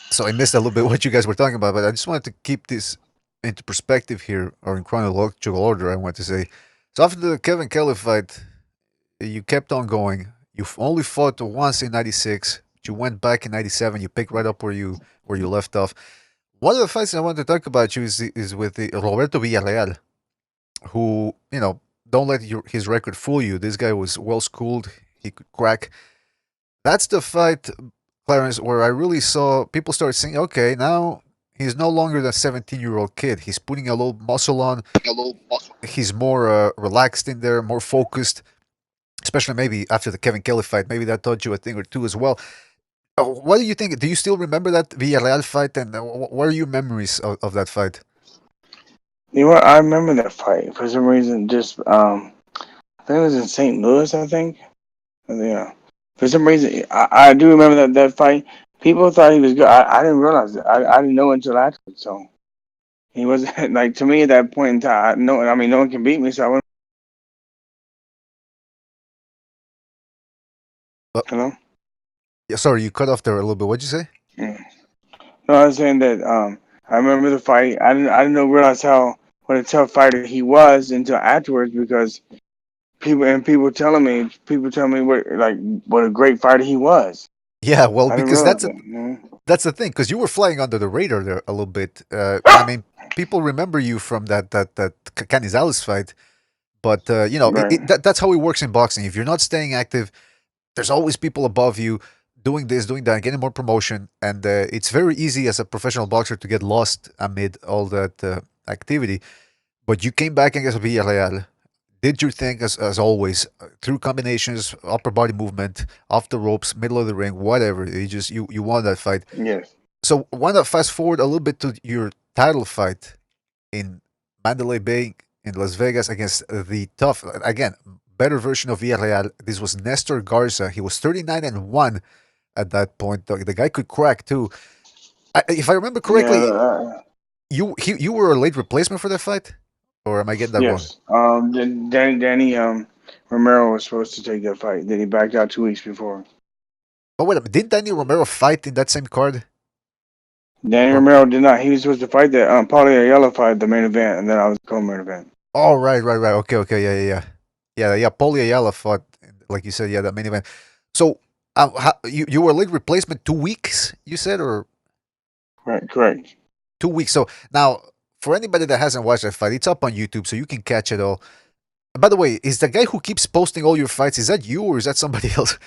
so I missed a little bit what you guys were talking about. But I just wanted to keep this into perspective here, or in chronological order. I want to say. So after the Kevin Kelly fight, you kept on going. You've only fought once in '96. You went back in '97. You picked right up where you left off. One of the fights I want to talk about you is with the Roberto Villarreal, who don't let his record fool you. This guy was well schooled. He could crack. That's the fight, Clarence, where I really saw people start saying, okay, now he's no longer the 17-year-old kid. He's putting a little muscle on. He's more relaxed in there, more focused. Especially maybe after the Kevin Kelly fight, maybe that taught you a thing or two as well. What do you think? Do you still remember that Villarreal fight, and what are your memories of that fight? You know what? I remember that fight for some reason. Just I think it was in St. Louis. I think. Yeah. For some reason, I do remember that fight. People thought he was good. I didn't realize it. I didn't know until afterwards. So he wasn't like to me at that point in time. No, I mean no one can beat me. So I went. Uh, Hello. yeah, sorry, you cut off there a little bit. What'd you say? Yeah. No, I was saying that I remember the fight. I didn't know realize how what a tough fighter he was until afterwards because people telling me what a great fighter he was. Yeah, well, I didn't because realize it. that's the thing. Because you were flying under the radar there a little bit. I mean, people remember you from that Canizales fight, but Right. that's how it works in boxing. If you're not staying active, there's always people above you doing this, doing that, getting more promotion, and it's very easy as a professional boxer to get lost amid all that activity. But you came back against Villarreal, did your thing as always, through combinations, upper body movement, off the ropes, middle of the ring, whatever. You won that fight. Yes. So why not fast forward a little bit to your title fight in Mandalay Bay in Las Vegas against the tough, again, better version of Villarreal. This was Nestor Garza. He was 39-1 at that point. The guy could crack too. If I remember Yeah. correctly, you were a late replacement for that fight, or am I getting that wrong? Yes. Danny Romero was supposed to take that fight. Then he backed out 2 weeks before. Oh wait a minute, didn't Daniel Romero fight in that same card? Danny Or Romero did not. He was supposed to fight that Paulie Ayala fight, the main event, and then I was the co-main event. oh right. Okay, yeah. Paulie Ayala fought, like you said, yeah, that main event. So you were a late replacement 2 weeks, you said, or Right. Correct. 2 weeks. So now, for anybody that hasn't watched that fight, it's up on YouTube, so you can catch it all. By the way, is the guy who keeps posting all your fights, is that you or is that somebody else?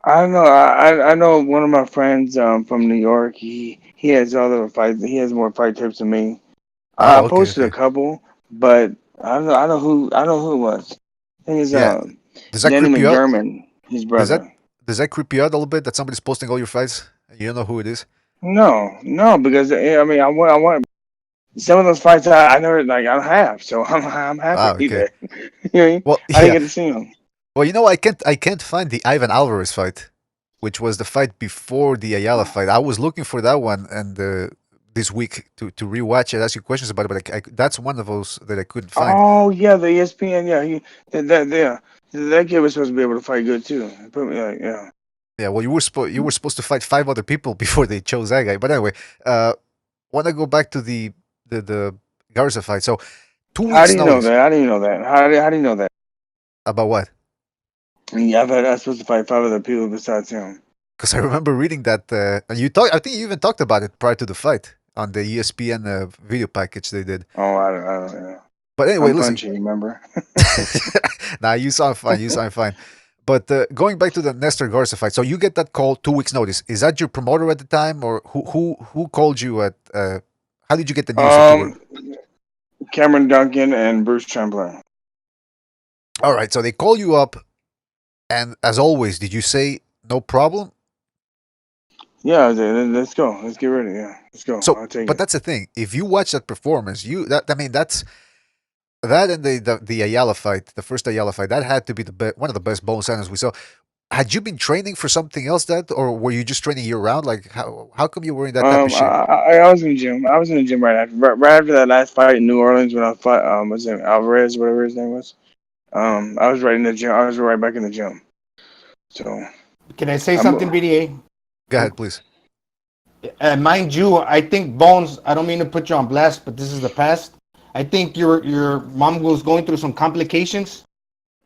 I don't know. I know one of my friends from New York. He has other fights. He has more fight tips than me. I Oh, okay, posted a okay. couple, but I know who it was. I think it's Yeah. Does that Danny creep you out? McDermott, his Does that brother. does that creep you out a little bit that somebody's posting all your fights? You don't know who it is? No, no, because I mean I want some of those fights I never like I don't have, so I'm Ah, happy okay. that you know what I mean? Well, I didn't yeah. get to see them. Well, I can't find the Ivan Alvarez fight, which was the fight before the Ayala fight. I was looking for that one, and this week to rewatch it, ask you questions about it, but that's one of those that I couldn't find. Oh yeah, the ESPN. Yeah, that kid was supposed to be able to fight good too. Put me like yeah. Yeah, well, you were supposed to fight five other people before they chose that guy. But anyway, uh, want to go back to the Garza fight. So two How do weeks you know notice that? How do you know that? How do you know that? about what? Yeah, I'm supposed to fight five other people besides him. Because I remember reading that and you talk. I think you even talked about it prior to the fight on the ESPN video package they did. Oh, I don't. Yeah. But anyway, I'm listen. punchy. Remember? Nah, you sound fine. You sound fine. But going back to the Nestor Garza fight, so you get that call 2 weeks notice. Is that your promoter at the time, or who called you at? How did you get the news that you were? Um, Cameron Duncan and Bruce Trembler. All right, so they call you up, and as always, did you say no problem? Yeah, let's go. Let's get ready. Yeah, let's go. So, I'll take but it. that's the thing. If you watch that performance, I mean, that's that and the Ayala fight, the first Ayala fight, that had to be one of the best bone centers we saw. Had you been training for something else or were you just training year round? Like how come you were in that type of shape? I was in the gym. I was in the gym right after that last fight in New Orleans when I fought what's his name, Alvarez, whatever his name was. I was right in the gym. I was right back in the gym. So Can I say I'm something, BDA? Go ahead, please. Mind you, I think Bones. I don't mean to put you on blast, but this is the past. I think your mom was going through some complications.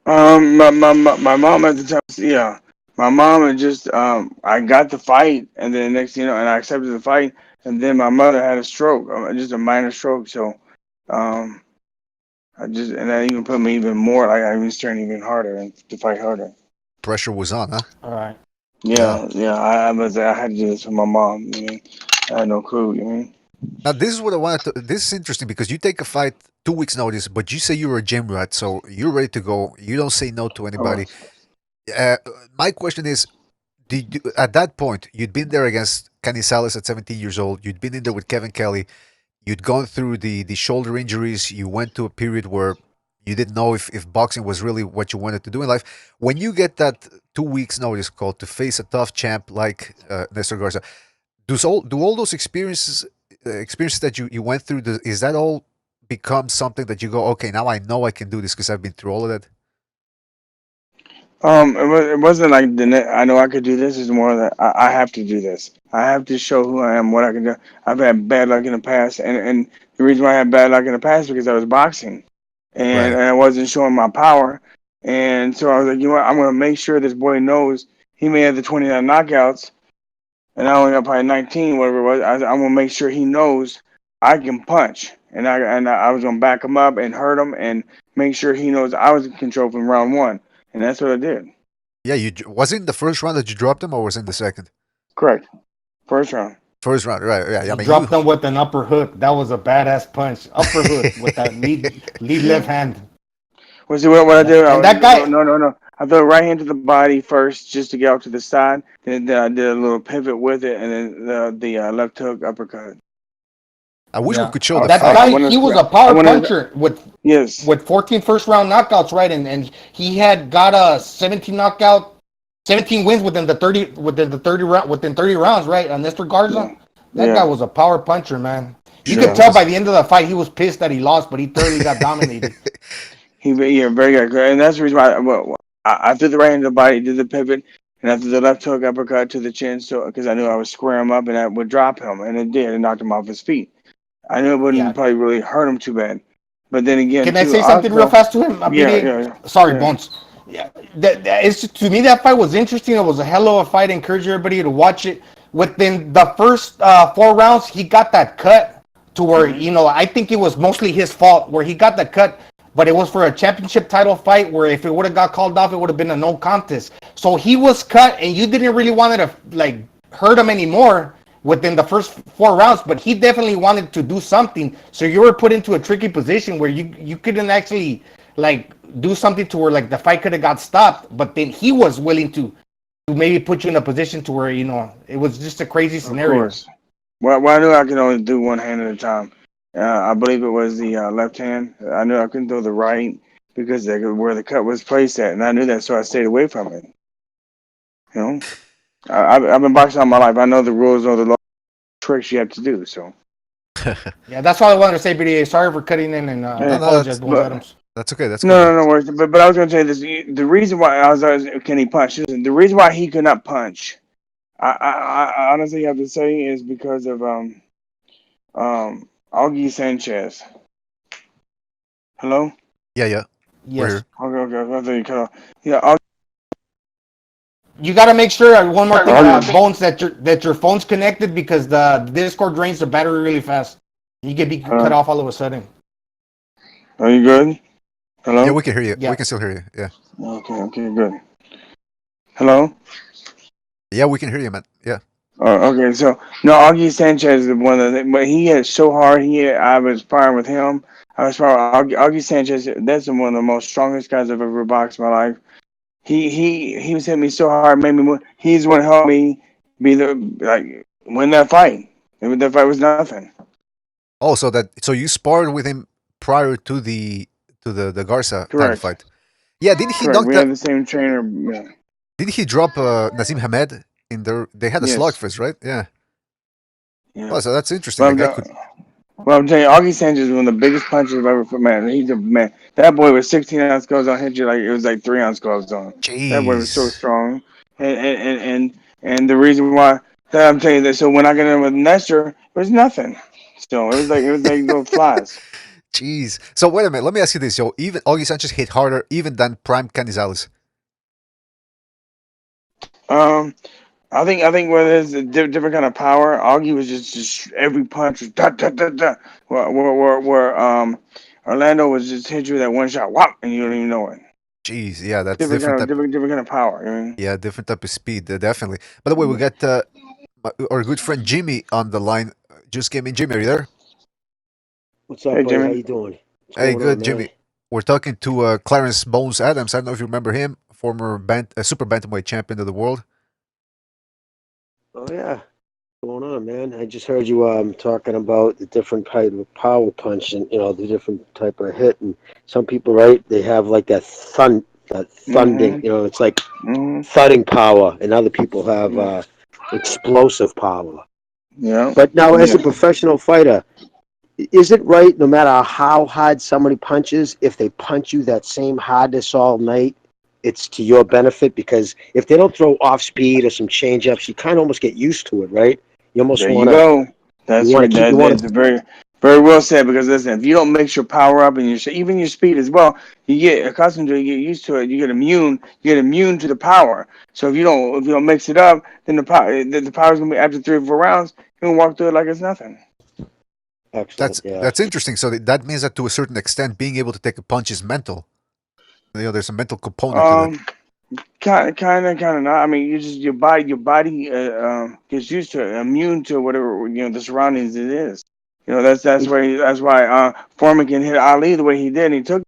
my mom at the time, yeah, my mom had just I got the fight, and then next and I accepted the fight, and then my mother had a stroke, just a minor stroke. So um and that even put me even more, like I was training even harder and to fight harder. Pressure was on, huh? All right. Yeah. Yeah. I had to do this for my mom. I had no clue. Now this is what I wanted to. This is interesting because you take a fight 2 weeks notice, but you say you're a gym rat, so you're ready to go. You don't say no to I anybody. was. Uh, my question is, at that point you'd been there against Kenny Salas at 17 years old? You'd been in there with Kevin Kelly. You'd gone through the shoulder injuries. You went to a period where you didn't know if boxing was really what you wanted to do in life. When you get that 2 weeks notice call to face a tough champ like Nestor Garza, do all those experiences that you went through, is that all become something that you go, okay, now I know I can do this because I've been through all of that? It wasn't like I know I could do this. It's more that I have to do this. I have to show who I am, what I can do. I've had bad luck in the past, and the reason why I had bad luck in the past is because I was boxing, Right. and I wasn't showing my power, and so I was like, I'm gonna make sure this boy knows he may have the 29 knockouts, and I only got probably 19, whatever it was. I'm gonna make sure he knows I can punch, and I was gonna back him up and hurt him, and make sure he knows I was in control from round one, and that's what I did. Yeah, was it in the first round that you dropped him, or was it in the second? Correct. First round. First round, right? Yeah, I He mean you. dropped them with an upper hook. That was a badass punch. Upper hook with that lead left hand. Well, see what I did? And that guy, No. I threw a right hand to the body first, just to get out to the side. Then I did a little pivot with it, and then the left hook uppercut. I wish we yeah, could show the that fight. guy, I he want was to. a I power want to. puncher Yes. with 14 first round knockouts, right? And he had got a 17 knockout, 17 wins within 30 rounds, right? And Mr. Garza, Yeah. that guy Yeah. was a power puncher, man. You Sure could Yeah. tell was. by the end of the fight he was pissed that he lost, but he thoroughly got dominated. Yeah, very good. And that's the reason why. I threw the right hand to the body, did the pivot, and I threw the left hook uppercut to the chin, so because I knew I would square him up and I would drop him, and it did. It knocked him off his feet. I knew it wouldn't Yeah. probably really hurt him too bad. But then again, Can I too, say something real also, fast to him, yeah, BDA? yeah, yeah. Sorry, Yeah. Bones. Yeah, it's to me that fight was interesting. It was a hell of a fight. I encourage everybody to watch it. Within the first 4 rounds, he got that cut to where Mm-hmm. I think it was mostly his fault where he got the cut, but it was for a championship title fight where if it would have got called off, it would have been a no contest. So he was cut, and you didn't really want to like hurt him anymore within the first 4 rounds, but he definitely wanted to do something. So you were put into a tricky position where you couldn't actually like do something to where like the fight could have got stopped, but then he was willing to maybe put you in a position to where it was just a crazy Of scenario. course. Well, I knew I could only do one hand at a time. I believe it was the left hand. I knew I couldn't throw the right because where the cut was placed at, and I knew that, so I stayed away from it. You know, I've been boxing all my life. I know the rules or the tricks you have to do. So, Yeah, that's all I wanted to say, BDA. Sorry for cutting in and No, yeah. no, apologize, Bones But Adams. that's okay. That's good. no worries. But I was going to say this: the reason why can he punch? Listen, the reason why he could not punch, I honestly have to say, is because of Augie Sanchez. Hello. Yeah, yeah. We're Yes. here. Okay. I thought you cut off. Yeah, You got to make sure one more thing, Augie. Bones, that your phone's connected because the Discord drains the battery really fast. You get be cut off all of a sudden. Are you good? Yeah, Hello. we can hear you. We Yeah. can still hear you. Yeah. Okay. Good. Hello. Yeah, we can hear you, man. Yeah. Oh, okay. So no, Augie Sanchez is one of the, but he hit so hard. I was sparring with him. I was sparring Augie Sanchez. That's one of the most strongest guys I've ever boxed in my life. He was hitting me so hard, made me. He's the one who helped me be the like win that fight. That fight was nothing. Oh, so you sparred with him prior to the Garza title Correct. fight. Yeah, didn't he Correct. knock We that? have the same trainer. Yeah. Didn't he drop Nazim Hamed in there? They had a Yes. slugfest, right? Yeah. Yeah. Oh, so that's interesting. Well, The guy could. well, I'm telling you, Augie Sanchez is one of the biggest punches I've ever put. Man, he's a man. That boy with 16-ounce gloves on hit you like it was like 3-ounce gloves on. That boy was so Jeez. strong, and the reason why that I'm telling you that. So when I got in with Nestor, it was nothing. So it was like little flies. Jeez. So wait a minute. Let me ask you this. So even Augie Sanchez hit harder even than Prime Canizales. Um, I think where there's a different kind of power, Augie was just every punch was da da da da. Where Orlando was just hit you with that one shot, whop, and you don't even know it. Jeez. Yeah, that's Different different kind of type. different kind of power. You know? Yeah, different type of speed. Definitely. By the way, we got our good friend Jimmy on the line. Just came in. Jimmy, are you there? What's up, Hey buddy? How Jimmy. you doing? What's Hey, going on, good, man? Jimmy. We're talking to Clarence Bones Adams. I don't know if you remember him, former super bantamweight champion of the world. Oh yeah, what's going on, man? I just heard you talking about the different type of power punch and the different type of hit. And some people, right? They have like that thunding. Mhm. It's like Mhm. thudding power, and other people have Yeah. explosive power. Yeah. But now, as a Yeah. professional fighter, is it right, no matter how hard somebody punches, if they punch you that same hardness all night, it's to your benefit? Because if they don't throw off speed or some change ups, you kind of almost get used to it, right? You almost There you want to, go. you That's want right. to keep, you want That's to, very very well said. Because listen, if you don't mix your power up and even your speed as well, you get accustomed to it. You get used to it. You get immune. You get immune to the power. So if you don't mix it up, then the power's gonna be after 3 or 4 rounds. You can walk through it like it's nothing. excellent, yeah. That's interesting. So that means that to a certain extent, being able to take a punch is mental. There's a mental component to that. Um, kind of not. I mean, you just your body gets used to it, immune to whatever the surroundings it is. That's why Foreman can hit Ali the way he did. And he took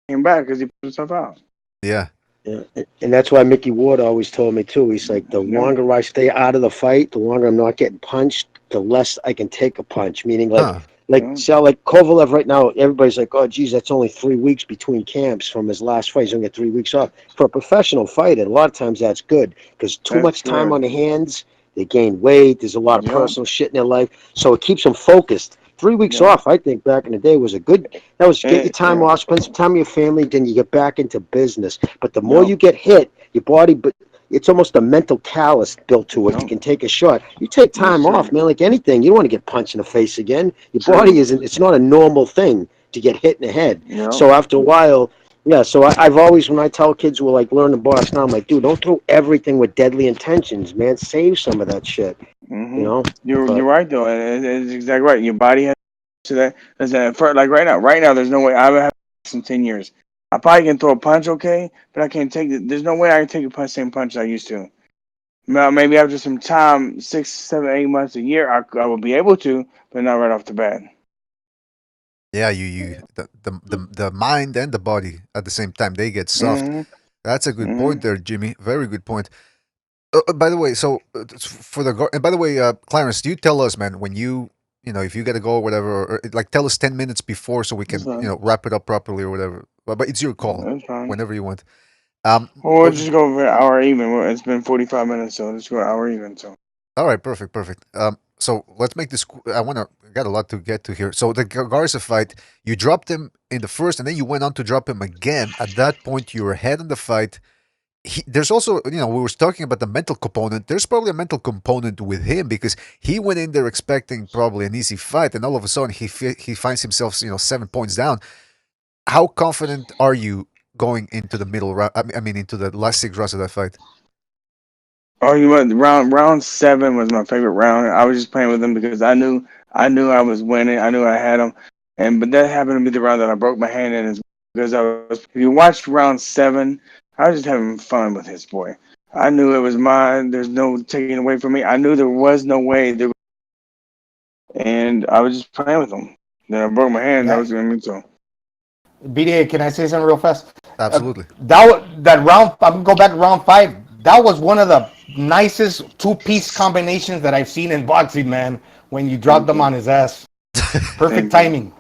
him back because he put himself out. Yeah, Yeah, and that's why Mickey Ward always told me too. He's like, the Yeah. longer I stay out of the fight, the longer I'm not getting punched, the less I can take a punch. Meaning, like, huh? like Yeah. so, like Kovalev right now, everybody's like, oh, geez, that's only 3 weeks between camps from his last fight. He's gonna get 3 weeks off. For a professional fighter, a lot of times that's good because too That's much time good. on the hands, they gain weight. There's a lot of Yep. personal shit in their life, so it keeps them focused. 3 weeks Yeah. off, I think, back in the day was a good. That was get your time Yeah. off, spend some time with your family, then you get back into business. But the more Yep. you get hit, your body, but it's almost a mental callus built to it. You Yep. can take a shot. You take That's time off, true. man, like anything. You don't want to get punched in the face again. Your body True. isn't, it's not a normal thing to get hit in the head. Yep. So after a while, yeah, so I've always, when I tell kids who are like learn to box now, I'm like, dude, don't throw everything with deadly intentions, man. Save some of that shit, you hmm know? You're But right though. It's exactly right. Your body has to that. Listen, for like right now, there's no way I would have in 10 years. I probably can throw a punch, okay, but I can't take it. There's no way I can take a punch, same punch I used to. Now, maybe after some time, 6, 7, 8 months, a year, I will be able to, but not right off the bat. Yeah, you the mind and the body at the same time they get soft. hmm That's a good hmm point there, Jimmy. Very good point. By the way, so for the and by the way, Clarence, do you tell us, man, when if you got to go or whatever, like tell us 10 minutes before so we That's can fine. wrap it up properly or whatever. But it's your call, That's fine. whenever you want. Um, Or we'll but just go for an hour even. It's been 45 minutes, so let's go an hour even. So all right, perfect, perfect. So let's make this. I got a lot to get to here. So the Garza fight, you dropped him in the first, and then you went on to drop him again. At that point, you were ahead in the fight. There's also, we were talking about the mental component. There's probably a mental component with him because he went in there expecting probably an easy fight, and all of a sudden he finds himself, 7 points down. How confident are you going into the middle round? I mean, into the last 6 rounds of that fight? oh, you went round 7 was my favorite round. I was just playing with him because I knew I was winning. I knew I had him, but that happened to be the round that I broke my hand in, is because I was. If you watched round 7, I was just having fun with his boy. I knew it was mine. There's no taking away from me. I knew there was no way there, and I was just playing with them. Then I broke my hand. That Yeah. was gonna mean so. BDA, can I say something real fast? Absolutely. That round, I'm gonna go back to round five. That was one of the nicest two-piece combinations that I've seen in boxing, man. When you dropped Thank them on you, his ass, perfect thank you. timing.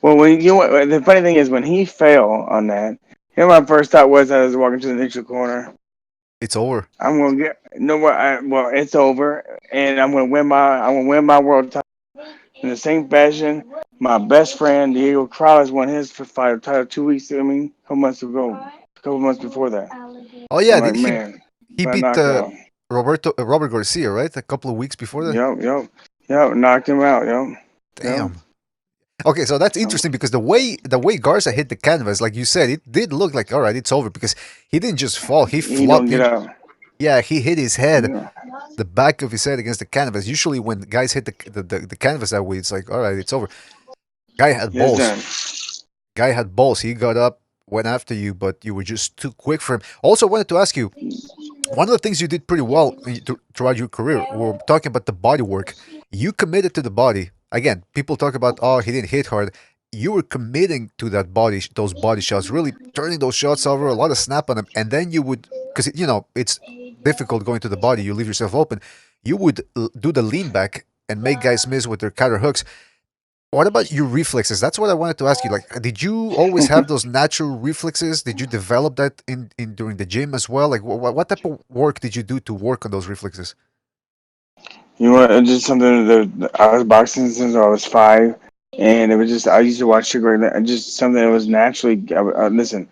Well, when you know what the funny thing is when he fell on that, you know, my first thought was I was walking to the neutral corner. It's over. I'm gonna get no what. Well, it's over, and I'm gonna win my world title in the same fashion. My best friend Diego Crowley won his fight title 2 weeks. I mean, a couple months ago, a couple months before that. Oh I'm yeah, like, he man, he by beat knockout. Robert Garcia, right? A couple of weeks before that. Yep, knocked him out. Yep. Damn. Okay, so that's So interesting because the way Garza hit the canvas, like you said, it did look like all right, it's over because he didn't just fall, he he don't flopped. get up. Yeah, he hit his head, Yeah, the back of his head against the canvas. Usually, when guys hit the canvas that way, it's like all right, it's over. Guy had it's balls. done. Guy had balls. He got up, went after you, but you were just too quick for him. Also, wanted to ask you, one of the things you did pretty well throughout your career, we're talking about the body work. You committed to the body. Again, people talk about, oh, he didn't hit hard. You were committing to that those body shots, really turning those shots over, a lot of snap on them, and then you would, because it's difficult going to the body. You leave yourself open. You would do the lean back and make guys miss with their counter hooks. What about your reflexes? That's what I wanted to ask you. Like, did you always have those natural reflexes? Did you develop that in during the gym as well? Like, what type of work did you do to work on those reflexes? You know what? It's just something that I was boxing since I was 5, and it was just I used to watch Sugar Ray, and just something that was naturally. Listen,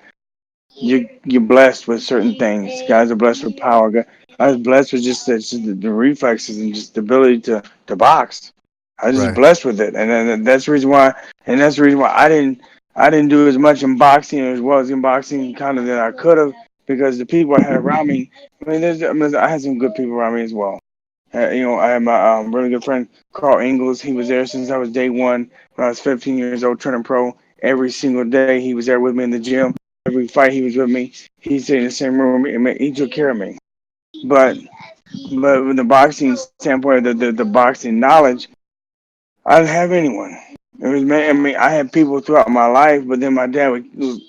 you're blessed with certain things. Guys are blessed with power. I was blessed with just the reflexes and just the ability to box. I was just Right. blessed with it, and then that's the reason why. And that's the reason why I didn't do as much in boxing as well as in boxing kind of that I could have because the people I had around me. I had some good people around me as well. I had my really good friend Carl Ingles. He was there since I was day one when I was 15 years old, turning pro. Every single day he was there with me in the gym. Every fight he was with me. He stayed in the same room with me and he took care of me. But but with the boxing standpoint, the boxing knowledge, I didn't have anyone. It was I mean I had people throughout my life, but then my dad would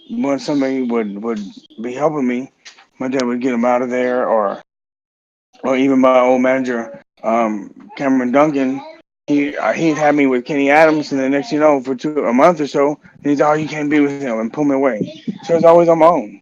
when somebody would be helping me, my dad would get him out of there or even my old manager, Cameron Duncan, he'd have me with Kenny Adams, and the next you know, for a month or so, he's oh you can't be with him and pull me away. So it's always on my own.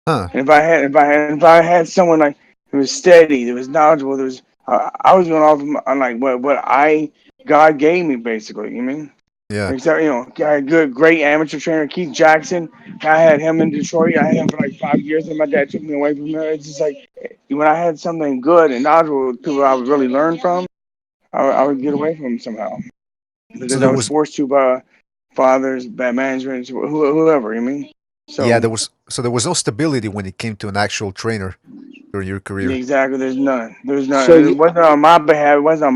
Huh. And if I had someone like who was steady, that was knowledgeable, that was I was going off on like what I God gave me basically. You mean? Yeah. Except I had good great amateur trainer Keith Jackson. I had him in Detroit. I had him for like 5 years, and my dad took me away from there. It's just like when I had something good and knowledgeable people I would really learn from, I would get away from them somehow So because I there was was forced to by fathers, bad management, whoever. You mean? yeah, So there was no stability when it came to an actual trainer during your yeah, career. exactly. There's none. There's So none. It you, wasn't on my behalf. It wasn't on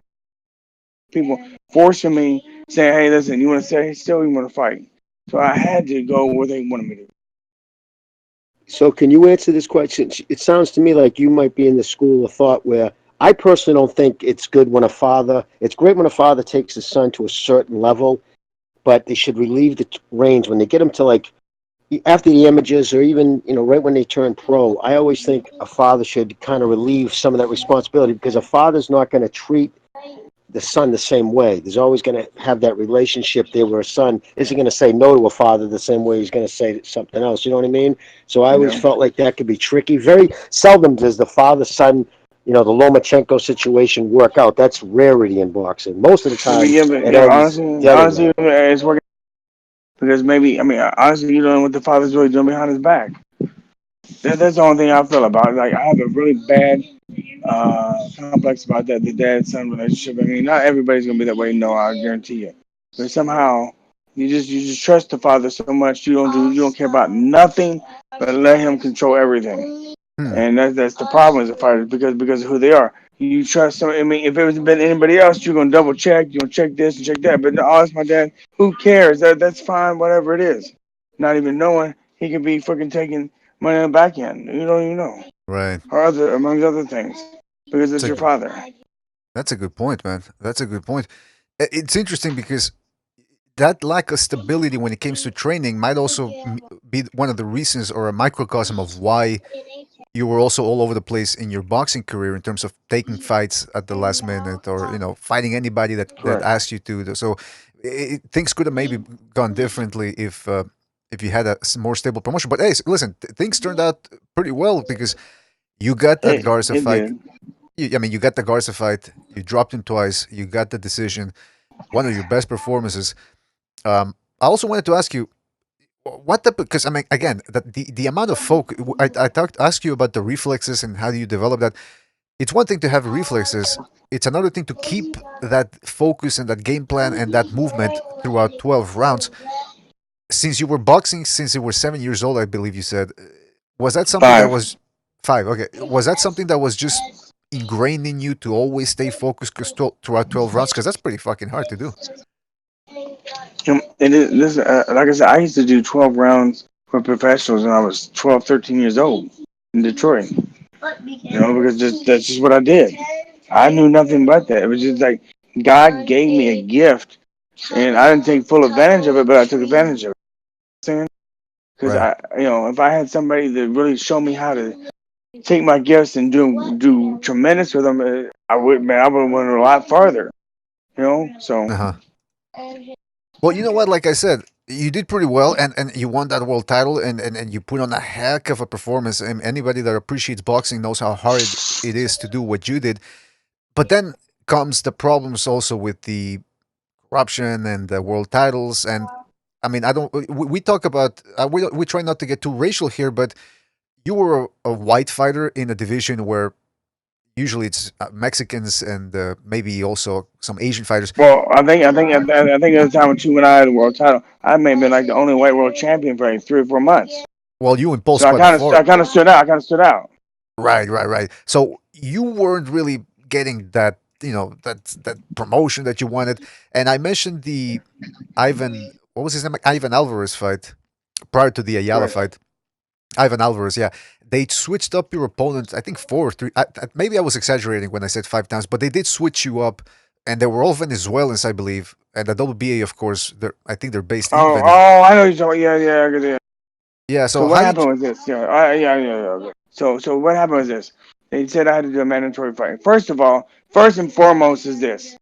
people forcing me, saying, "Hey, listen, you want to stay still? You want to fight?" So I had to go where they wanted me to. so can you answer this question? It sounds to me like you might be in the school of thought where I personally don't think it's good when a father. It's great when a father takes his son to a certain level, but they should relieve the reins when they get them to like after the images or even right when they turn pro. I always think a father should kind of relieve some of that responsibility because a father's not going to treat the son the same way. There's always going to have that relationship there where a son isn't going to say no to a father the same way he's going to say something else. You know what I mean? So I always Yeah. felt like that could be tricky. Very seldom does the father son, the Lomachenko situation work out. That's rarity in boxing. Most of the Yeah, but time, yeah, but it yeah, ends the other honestly, way. it's working because maybe I mean honestly, you don't know what the father's really doing behind his back. That's the only thing I feel about it. Like I have a really bad complex about that the dad son relationship. I mean, not everybody's gonna be that way. No, I guarantee you. But somehow you just trust the father so much you don't care about nothing but let him control everything. Hmm. And that's the problem as a fighter because of who they are. You trust some. I mean, if it was been anybody else, you're gonna double check. You're gonna check this and check that. But no, oh, it's my dad. Who cares? That's fine. Whatever it is. Not even knowing he could be freaking taking money on the back end. You don't even know. Right. or other among other things, because It's it's a, your father. that's a good point, man. That's a good point. It's interesting because that lack of stability when it comes to training might also be one of the reasons or a microcosm of why you were also all over the place in your boxing career in terms of taking fights at the last minute or fighting anybody that Correct. asked you to. So things could have maybe gone differently if you had a more stable promotion. But hey, listen, things turned out pretty well because you got that Garza It fight. did. I mean, you got the Garza fight. You dropped him twice. You got the decision. One of your best performances. I also wanted to ask you what the because I mean again the amount of focus I talked asked you about the reflexes and how do you develop that. It's one thing to have reflexes. It's another thing to keep that focus and that game plan and that movement throughout 12 rounds. Since you were boxing since you were 7 years old, I believe you said, was that something that 5. was five? Okay, was that something that was just ingrained in you to always stay focused throughout 12 rounds? Because that's pretty fucking hard to do. It is this. Like I said, I used to do 12 rounds for professionals when I was 12, 13 years old in Detroit. Because that's just what I did. I knew nothing but that. It was just like God gave me a gift, and I didn't take full advantage of it, but I took advantage of it. Saying, because Right. if I had somebody that really showed me how to take my gifts and do tremendous with them, I would have went a lot farther. So Uh-huh. Well, you know what? Like I said, you did pretty well, and you won that world title, and you put on a heck of a performance. And anybody that appreciates boxing knows how hard it is to do what you did. But then comes the problems also with the corruption and the world titles. And I mean, I don't. We talk about we try not to get too racial here, but you were a white fighter in a division where usually it's Mexicans and maybe also some Asian fighters. well, I think at the time when I had the world title, I may have been like the only white world champion for like 3 or 4 months. Well, you and Paul So I Spadafore. kind of stood out. I kind of stood out. Right, right, right. So you weren't really getting that, that promotion that you wanted. And I mentioned the Ivan, what was his name? Ivan Alvarez fight prior to the Ayala Right. fight. Ivan Alvarez, yeah. They switched up your opponent, I think four or three. Maybe I was exaggerating when I said 5 times, but they did switch you up. And they were all Venezuelans, I believe. And the WBA, of course, I think they're based in Venezuela. I know you're talking. Yeah, yeah, yeah. Yeah, So so what how did happened was this? Yeah. So what happened was this? They said I had to do a mandatory fight. First and foremost is this: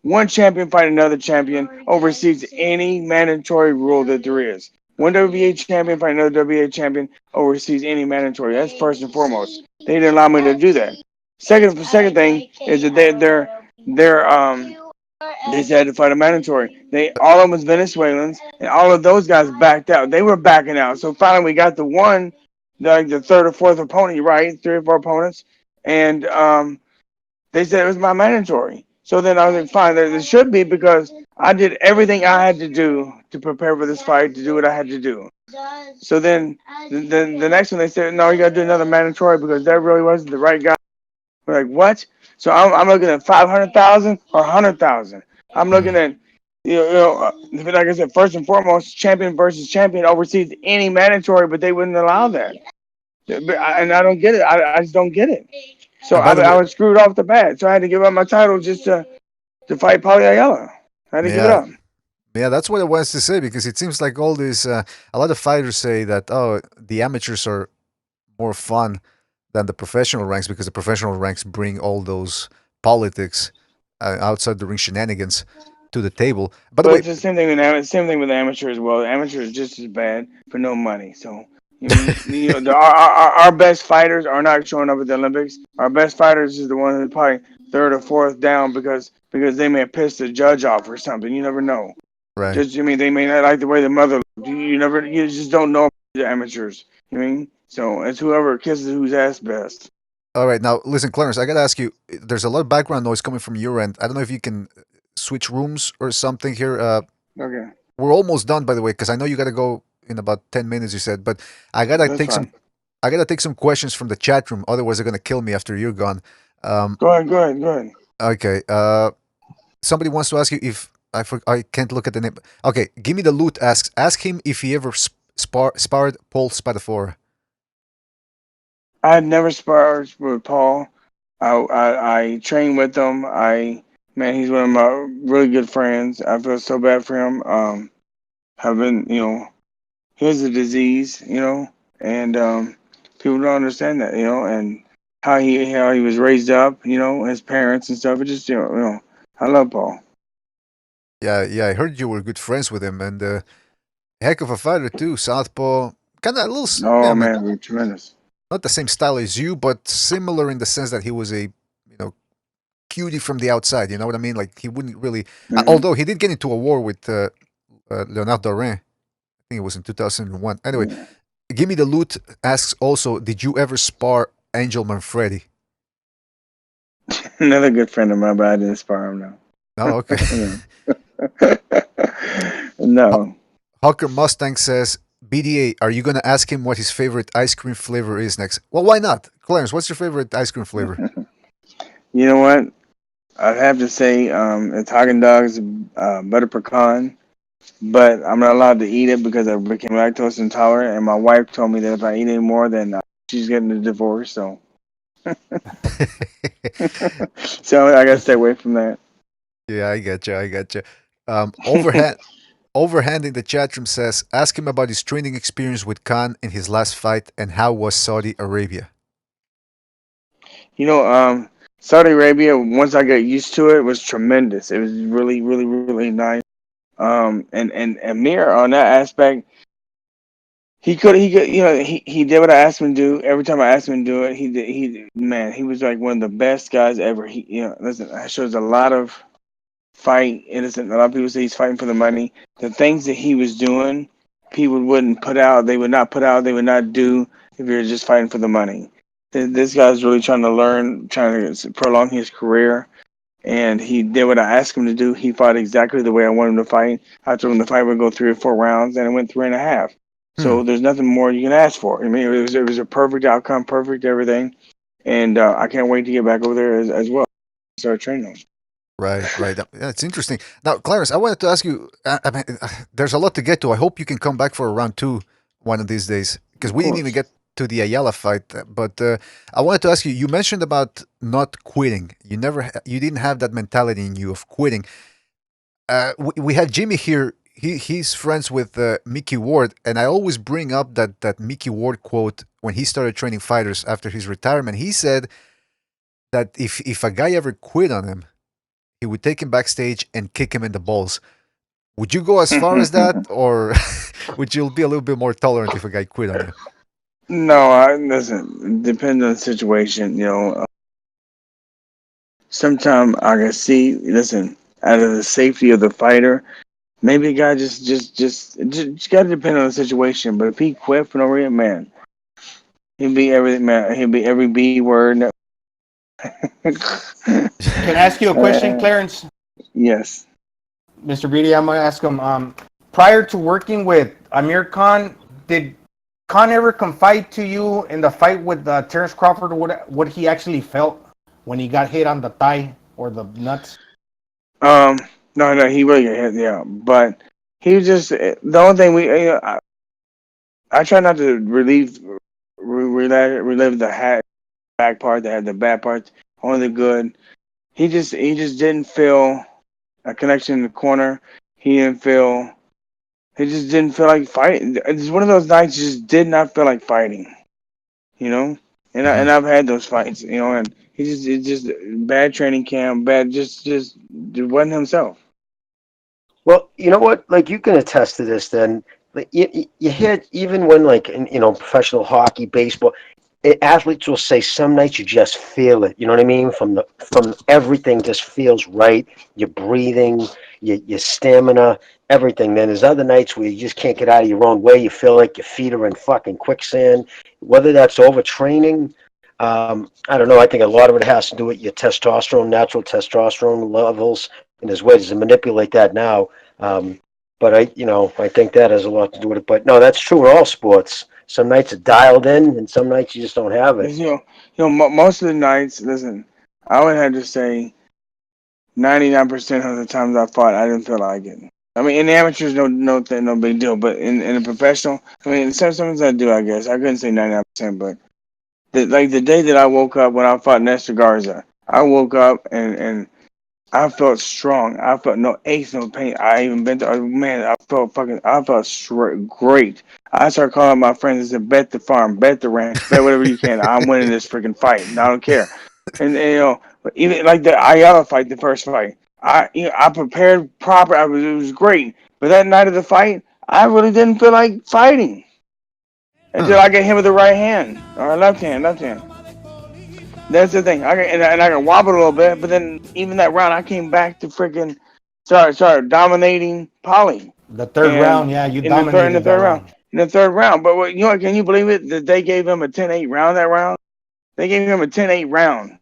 one champion fight another champion oversees any mandatory rule that there is. One WBA champion fight another WBA champion oversees any mandatory. That's first and foremost. They didn't allow me to do that. Second thing is that they're they said to fight a mandatory. All of them was Venezuelans, and all of those guys backed out. They were backing out. So finally, we got the third or fourth opponent, right? 3 or 4 opponents, and they said it was my mandatory. So then I was like, fine, there should be because I did everything I had to do to prepare for this fight, to do what I had to do. So then the next one they said, no, you got to do another mandatory because that really wasn't the right guy. We're like, what? So I'm looking at 500,000 or 100,000. I'm looking Mhm. at like I said, first and foremost, champion versus champion oversees any mandatory, but they wouldn't allow that. And I don't get it. I just don't get it. So And by the I way, was screwed off the bat. So I had to give up my title just to fight Paulie Ayala. I had to give it yeah, up. yeah, that's what I wanted to say because it seems like all these, a lot of fighters say that, oh, the amateurs are more fun than the professional ranks because the professional ranks bring all those politics outside the ring shenanigans to the table. By the But way, it's the same thing with amateur as well. Amateur is just as bad for no money. So you mean our best fighters are not showing up at the Olympics. Our best fighters is the one who's probably third or fourth down because they may have pissed the judge off or something. You never know. right. Just they may not like the way the mother looked. You just don't know the amateurs. You mean so it's whoever kisses whose ass best. All right, now listen, Clarence, I gotta ask you. There's a lot of background noise coming from your end. I don't know if you can switch rooms or something here. Okay, We're almost done, by the way, because I know you gotta go in about 10 minutes. You said, but I gotta that's take some. fine. I gotta take some questions from the chat room. Otherwise, they're gonna kill me after you're gone. Um, Go ahead. okay. Somebody wants to ask you if I can't look at the name. Okay, give me the loot. Ask him if he ever sparred Paul Spadafore. I had never sparred with Paul. I trained with him. Man, he's one of my really good friends. I feel so bad for him. Having he has a disease, and people don't understand that, and how he was raised up, his parents and stuff. It just I love Paul. Yeah, yeah. I heard you were good friends with him, and heck of a fighter too. Southpaw, kind of a little, Oh I mean, man, we're tremendous. not the same style as you, but similar in the sense that he was a know cutie from the outside. You know what I mean? Like he wouldn't really. Hmm. Although he did get into a war with Leonard Dorin. I think it was in 2001. Anyway, Yeah. Gimme the Loot asks also, did you ever spar Angel Manfredi? Another good friend of mine, but I didn't spar him No, okay. now. Hu- No. Hucker Mustang says, BDA, are you going to ask him what his favorite ice cream flavor is next? Well, why not? Clarence, what's your favorite ice cream flavor? You know what? I'd have to say it's Haagen Dazs butter pecan, but I'm not allowed to eat it because I became lactose intolerant, and my wife told me that if I eat any more, then she's getting a divorce. So, so I gotta stay away from that. Yeah, I get you. I get you. Overhand in the chat room says, ask him about his training experience with Khan in his last fight and how was Saudi Arabia. You know, Saudi Arabia. Once I got used to it, was tremendous. It was really, really, really nice. And Amir on that aspect, he did what I asked him to do. Every time I asked him to do it, man, he was like one of the best guys ever. Listen, that shows a lot of fight innocent. A lot of people say he's fighting for the money. The things that he was doing, people wouldn't put out. They would not put out. They would not do if you're just fighting for the money. This guy's really trying to learn, trying to prolong his career, and he did what I asked him to do. He fought exactly the way I wanted him to fight. I told him the fight would go 3 or 4 rounds, and it went 3.5. Hmm. So there's nothing more you can ask for. I mean, it was a perfect outcome, perfect everything, and I can't wait to get back over there as well. Start training him. Right, right. Yeah, it's interesting. Now, Clarence, I wanted to ask you. I mean, there's a lot to get to. I hope you can come back for a round two one of these days because Of we didn't even course. get to the Ayala fight. But I wanted to ask you. You mentioned about not quitting. You didn't have that mentality in you of quitting. We had Jimmy here. He's friends with Mickey Ward, and I always bring up that Mickey Ward quote when he started training fighters after his retirement. He said that if a guy ever quit on him, he would take him backstage and kick him in the balls. Would you go as far as that, or would you be a little bit more tolerant if a guy quit on you? No, listen. Depends on the situation. Sometimes I can see. Listen, out of the safety of the fighter, maybe a guy just got to depend on the situation. But if he quit for no reason, man, he'd be everything, man. He'd be every B word. Can I ask you a question, Clarence? Yes. Mr.BDA, I'm gonna ask him. Prior to working with Amir Khan, did Khan ever confide to you in the fight with Terrence Crawford what he actually felt when he got hit on the thigh or the nuts? Um. No, no, he really got hit. Yeah, but he was just the only thing I try not to relive the back part that had the bad parts, only the good. He just didn't feel a connection in the corner. He didn't feel. He just didn't feel like fighting. It's one of those nights. He just did not feel like fighting. You know, and Mhm. I've had those fights. And it's just bad training camp. Bad. Just wasn't himself. Well, you know what? Like you can attest to this. Then, like you hear even when like in, professional hockey, baseball, athletes will say some nights you just feel it. You know what I mean? From everything just feels right. Your breathing, your stamina, everything. Then there's other nights where you just can't get out of your own way. You feel like your feet are in fucking quicksand. Whether that's overtraining, I don't know. I think a lot of it has to do with your testosterone, natural testosterone levels, and there's ways to manipulate that now. Um, but I think that has a lot to do with it. But no, that's true in all sports. Some nights are dialed in, and some nights you just don't have it. Because most of the nights. Listen, I would have to say 99% of the times I fought, I didn't feel like it. I mean, in the amateurs, no big deal. But in a professional, I mean, sometimes I do. I guess I couldn't say 99%, but Like the day that I woke up when I fought Nestor Garza, I woke up and I felt strong. I felt no aches, no pain. I even been to, man, I felt great. I started calling my friends and said, bet the farm, bet the ranch, bet whatever you can. I'm winning this freaking fight. And I don't care. And even like the Ayala fight, the first fight, I prepared proper. It was great. But that night of the fight, I really didn't feel like fighting until Huh. I got hit with the right hand or left hand. That's the thing. I can wobble a little bit, but then even that round, I came back to freaking start dominating Polly, The third round, and yeah, you in the dominated that third round, round. But can you believe it that they gave him a 10-8 round that round? They gave him a 10-8 round.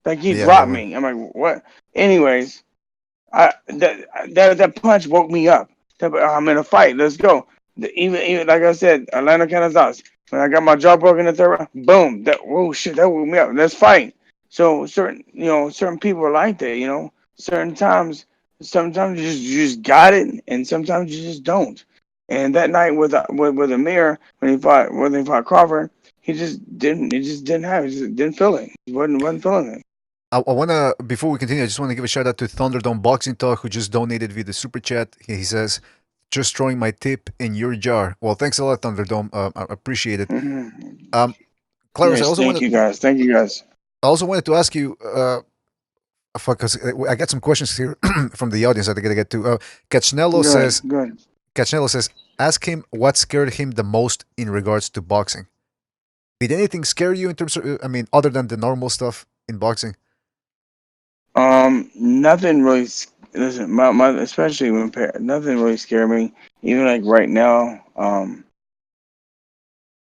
Like he Yeah, they dropped would. me. I'm like, what? Anyways, that punch woke me up. I'm in a fight. Let's go. Even like I said, Atlanta Canazas. When I got my jaw broken in the third round, boom. That woke me up. Let's fight. So certain people are like that. Certain times, sometimes you just got it, and sometimes you just don't. And that night with Amir when he fought Crawford, he just didn't. It just didn't have. It. He just didn't feel it. He wasn't feeling it. I want to, before we continue, I just want to give a shout out to Thunderdome Boxing Talk, who just donated via the super chat. He says, just throwing my tip in your jar. Well, thanks a lot, Thunderdome. I appreciate it. Um, Clarence, Yes, thank you guys. Thank you guys. I also wanted to ask you, because I got some questions here from the audience that I gotta get to. Cachnello Good, says, good. Cachnello says, ask him what scared him the most in regards to boxing. Did anything scare you in terms of, I mean, other than the normal stuff in boxing? Nothing really. Listen, my especially nothing really scared me. Even like right now,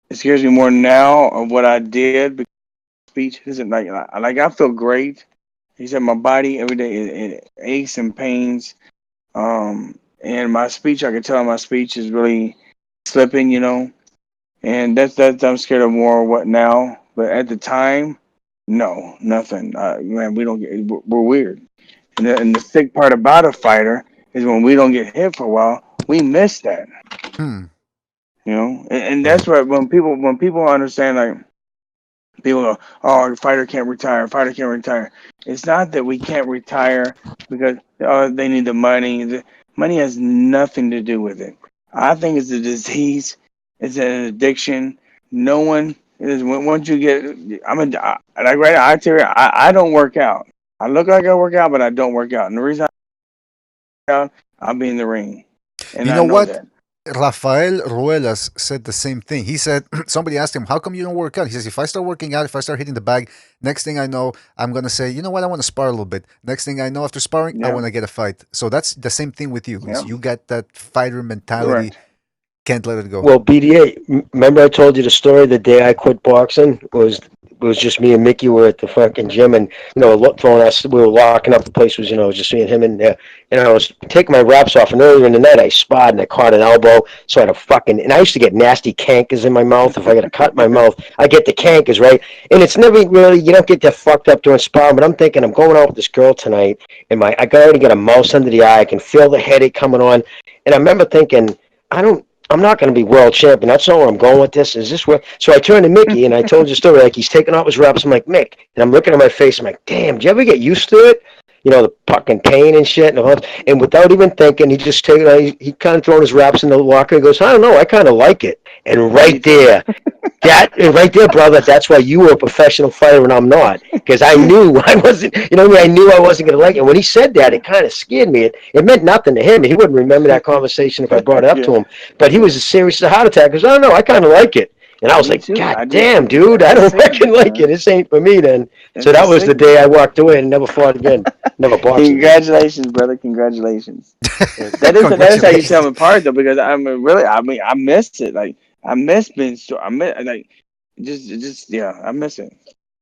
it scares me more now of what I did. Because speech isn't like I feel great. He said my body every day it aches and pains. And my speech, I can tell my speech is really slipping. And that's I'm scared of more of what now. But at the time, no, nothing. Man, we don't get. We're weird. And the sick part about a fighter is when we don't get hit for a while, we miss that. Hmm. And Yeah. that's what when people understand, like people go, oh, a fighter can't retire, fighter can't retire. It's not that we can't retire because they need the money. The money has nothing to do with it. I think it's a disease. It's an addiction. No one is once you get. Like right now. I tell you, I don't work out. I look like I work out, but I don't work out. And the reason out, I'll be in the ring, and You I know know what? that. Rafael Ruelas said the same thing. He said, somebody asked him, how come you don't work out? He says, if I start working out, if I start hitting the bag, next thing I know, I'm going to say, you know what, I want to spar a little bit. Next thing I know, after sparring, I Yeah, want to get a fight. So that's the same thing with you. Is yeah, you got that fighter mentality, correct. can't let it go. Well, BDA, remember I told you the story the day I quit boxing was just me and Mickey were at the fucking gym and throwing us we were locking up the place was just me and him and I was taking my wraps off and earlier in the night I sparred and I caught an elbow so I had a fucking and I used to get nasty cankers in my mouth if I got a cut in my mouth I get the cankers right and it's never really you don't get that fucked up during sparring but I'm thinking I'm going out with this girl tonight and I already got a mouse under the eye I can feel the headache coming on and I remember thinking I'm not going to be world champion. That's not where I'm going with this. Is this where? So I turned to Mickey and I told you a story. Like he's taking off his reps. I'm like Mick, and I'm looking at my face. I'm like, damn. Do you ever get used to it? The fucking pain and shit. And without even thinking, he just taking. He kind of throwing his reps in the locker. He goes, I don't know. I kind of like it. And Me right too. there, right there, brother. That's why you were a professional fighter and I'm not, because I knew I wasn't. I knew I wasn't going to like it. When he said that, it kind of scared me. It meant nothing to him. He wouldn't remember that conversation if I brought it up to Yeah, him. But he was as serious as a heart attack. Because I don't know. I kind of like it. And I was me like, too. God I did damn, too. dude, That's I a don't sickness, fucking like it. man. This ain't for me then. So It's a that was the sickness. day I walked away and never fought again. Never boxed again. Congratulations, brother. Congratulations. That is how you tell Congratulations. them apart though, because I miss it. Like I miss being so. I miss like just yeah. I miss it.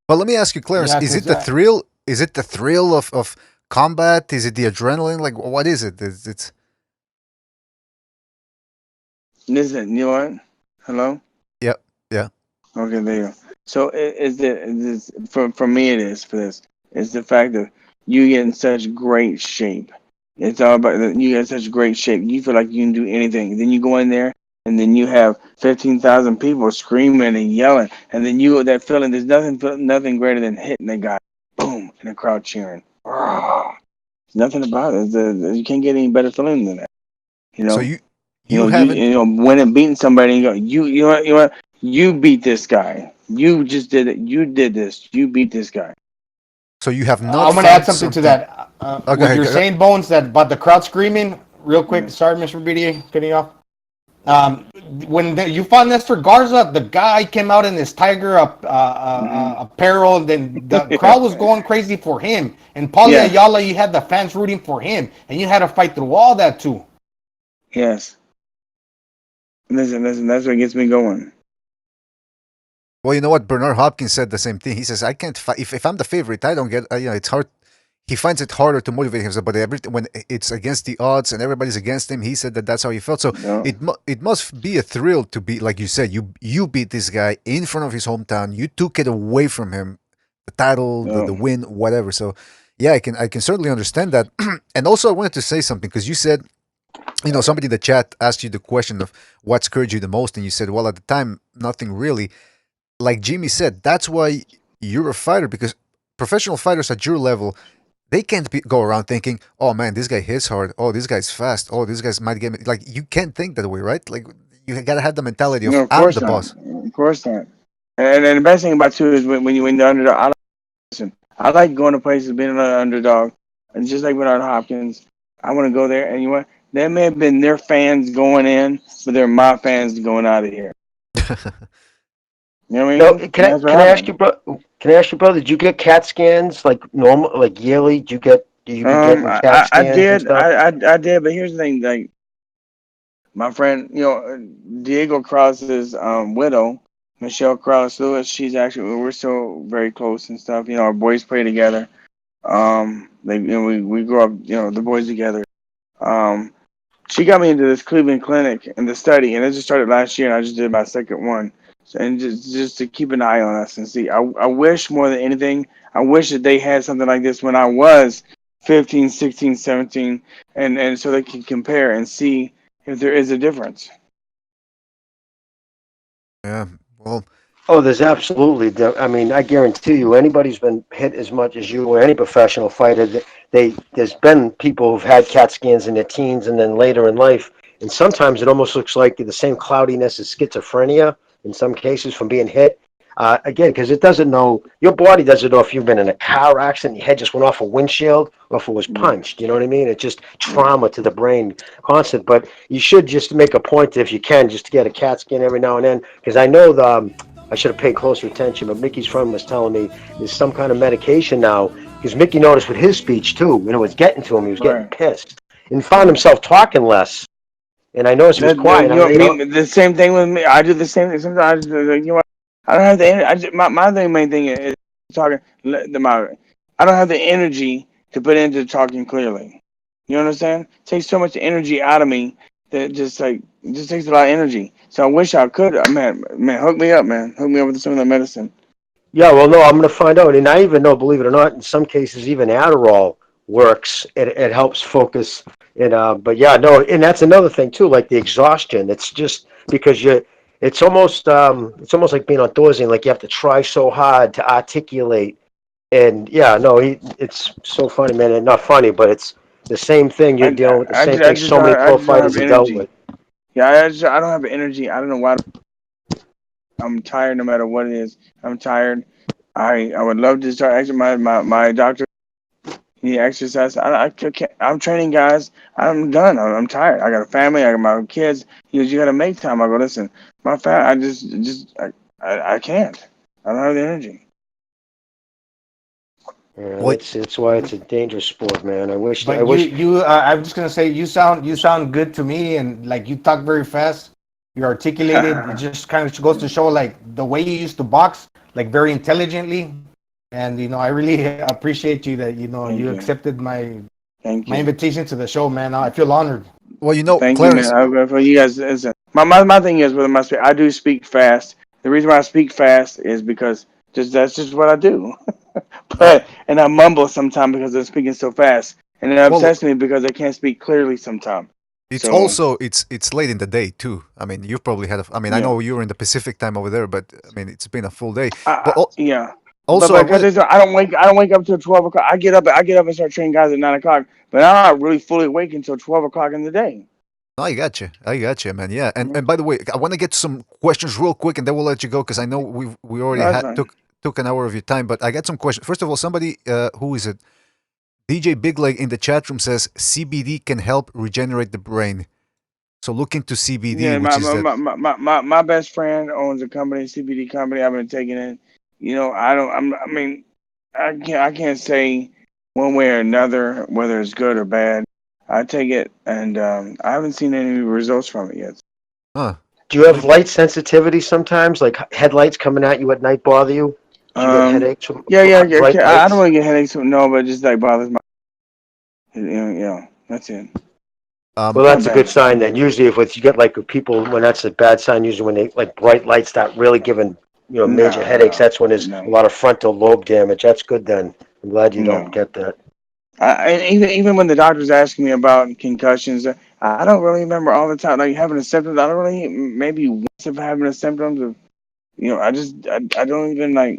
But let me ask you, Clarence, Yeah, is it because the thrill? Is it the thrill of combat? Is it the adrenaline? Like, what is it? It's Listen, you know what? Hello. yeah, yeah. Okay, there you go. So for me it is for this. It's the fact that you get in such great shape. It's all about you get in such great shape. You feel like you can do anything. Then you go in there and then you have 15,000 people screaming and yelling, and then you that feeling. There's nothing greater than hitting a guy, boom, and the crowd cheering. There's nothing about it. You can't get any better feeling than that. You So know, you haven't. you know, winning, beating somebody, and you beat this guy. You just did it. You did this. You beat this guy. So you have not I'm going to add found something to something. that. Okay, What you're saying, Bones, that about the crowd screaming, real quick. Yeah. Sorry, Mr. BDA, cutting you off. Um, you fought Nestor Garza, the guy came out in his tiger Hmm. apparel, and then the Yeah. crowd was going crazy for him. And Paulie Yes. Ayala, you had the fans rooting for him, and you had to fight through all that too. Yes. Listen. That's what gets me going. Well, you know what? Bernard Hopkins said the same thing. He says, "I can't fight if I'm the favorite. I don't get. It's hard. He finds it harder to motivate himself. But when it's against the odds and everybody's against him, he said that that's how he felt. So No. it must be a thrill to be like you said. You beat this guy in front of his hometown. You took it away from him, the title, the No. win, whatever. So yeah, I can certainly understand that. And also, I wanted to say something because you said, somebody in the chat asked you the question of what scared you the most, and you said, well, at the time, nothing really. Like Jimmy said, that's why you're a fighter, because professional fighters at your level, they can't go around thinking, "Oh man, this guy hits hard. Oh, this guy's fast. Oh, this guy's might get me." Like you can't think that way, right? Like you gotta have the mentality No, of of "I'm course the not. boss." Of course not. And the best thing about too is when you're underdog. Listen, I like going to places, being an underdog, and just like Bernard Hopkins, I want to go there. And you know what? That may have been their fans going in, but they're my fans going out of here. You know what I No, mean? And that's what can I ask you, happened. bro? Can I ask you, brother? Did you get CAT scans like normal, like yearly? Do you be getting CAT I scans and did, stuff? I did, but here's the thing, like my friend, Diego Cross's widow, Michelle Cross Lewis. She's actually we're still very close and stuff. You know, our boys play together. We grew up, the boys together. Um, she got me into this Cleveland clinic and the study, and it just started last year, and I just did my second one. So, and just to keep an eye on us and see. I wish more than anything, I wish that they had something like this when I was 15, 16, 17, and so they can compare and see if there is a difference. Yeah. Well, Oh, there's absolutely. I mean, I guarantee you, anybody who's been hit as much as you or any professional fighter, there's been people who've had CAT scans in their teens and then later in life, and sometimes it almost looks like the same cloudiness as schizophrenia in some cases from being hit. Again, because it doesn't know your body doesn't know if you've been in a car accident, your head just went off a windshield, or if it was Yeah, punched. You know what I mean? It's just yeah, trauma to the brain, constant. But you should just make a point if you can just to get a CAT scan every now and then, because I know I should have paid closer attention, but Mickey's friend was telling me there's some kind of medication now. Because Mickey noticed with his speech too, when it was getting to him, he was getting right, pissed and found right. himself talking less. And I noticed he was quiet. You I'm know, like, me the same thing with me. I do the same thing. Sometimes I don't have the energy. My main thing is talking. I don't have the energy to put into talking clearly. You understand? It takes so much energy out of me that it just takes a lot of energy. So I wish I could. Man, hook me up, man. Hook me up with some of that medicine. yeah, well, no, I'm going to find out. And I even know, believe it or not, in some cases, even Adderall works. It helps focus. But yeah, no, and that's another thing too, like the exhaustion. It's just because it's almost like being outdoorsy. Like you have to try so hard to articulate. And yeah, no, it's so funny, man. And not funny, but it's the same thing. You're dealing with the same thing so many I pro just don't fighters have have dealt energy. with. Yeah, I don't have energy. I don't know why. I'm tired no matter what it is. I'm tired. I would love to start. Actually, my doctor, he exercise. I can't. I'm training guys. I'm done. I'm tired. I got a family. I got my kids. He goes, you got to make time. I go, listen, I I can't. I don't have the energy. Yeah, what? it's why it's a dangerous sport, man. I But wish. I'm just gonna say you sound good to me, and like you talk very fast. You're articulated. It just kind of goes to show like the way you used to box, like very intelligently. And I really appreciate you that Thank you you. accepted Thank my you. invitation to the show, man. I feel honored. Well, Thank you, man. Clarence. For you guys, listen. My thing is with my speak. I do speak fast. The reason why I speak fast is because that's just what I do. Uh, And I mumble sometimes because I'm speaking so fast, and it well, upsets me because I can't speak clearly sometimes. It's So also it's late in the day too. I mean, you've probably had. I mean, I yeah, know you're in the Pacific time over there, but I mean, it's been a full day. But yeah. also, I But because wanted. I don't wake up till 12 o'clock. I get up and start training guys at 9 o'clock. But I'm not really fully awake until 12 o'clock in the day. No, I got you, man. Yeah, Mhm. and by the way, I want to get some questions real quick, and then we'll let you go because I know we already No, that's had fine. took an hour of your time. But I got some questions. First of all, somebody who is it? DJ Big Leg in the chat room says CBD can help regenerate the brain. So look into CBD, Yeah, which is that. my best friend owns a company, CBD company. I've been taking it. I don't. I mean, I can't say one way or another whether it's good or bad. I take it, and I haven't seen any results from it yet. Huh. Do you have light sensitivity sometimes? Like headlights coming at you at night bother you? Do you get Um, headaches from yeah. bright I don't lights? really get headaches. No, but it just like bothers my. That's it. Well, Um, Not that's a bad. good sign then. Usually, if you get like people when that's a bad sign, usually when they like bright lights start really giving major No, headaches, that's when there's a no, lot of frontal lobe damage. That's good then. I'm glad you don't no. get that. And even when the doctor's asking me about concussions, I don't really remember all the time like having the symptoms. I don't really maybe once of having the symptoms of I don't even I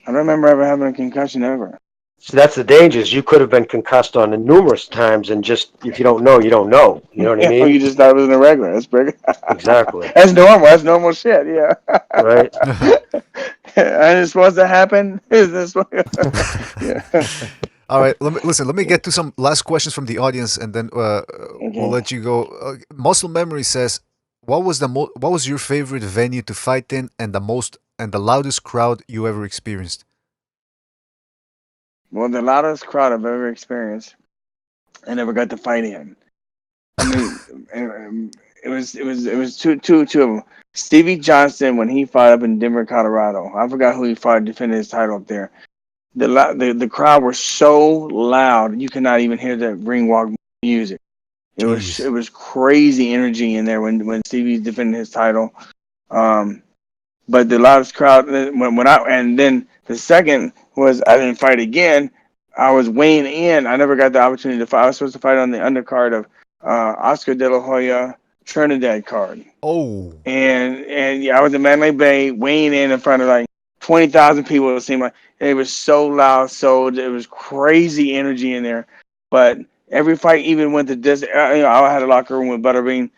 don't remember ever having a concussion ever. So that's the danger. Is you could have been concussed on numerous times, and just if you don't know, you don't know. You know what I You mean? just thought it was an irregular. That's pretty. Exactly. That's normal. That's normal shit. Yeah. Right. And it's supposed to happen. Is this? Yeah. all right, let me get to some last questions from the audience, and then we'll Okay. let you go. Muscle Memory says, what was your favorite venue to fight in, and the loudest crowd you ever experienced? Well, the loudest crowd I've ever experienced, I never got to fight in. I mean, it was two of them. Stevie Johnson when he fought up in Denver, Colorado. I forgot who he fought defending his title up there. The crowd were so loud you could not even hear the ring walk music. It Jeez. was crazy energy in there when Stevie's defending his title. Um, but the loudest crowd when I and then the second was I didn't fight again. I was weighing in. I never got the opportunity to fight. I was supposed to fight on the undercard of Oscar De La Hoya Trinidad card, Oh. and yeah, I was in Mandalay Bay weighing in front of like 20,000 people. It seemed like it was so loud, so it was crazy energy in there. But every fight even went the distance. I had a locker room with Butterbean.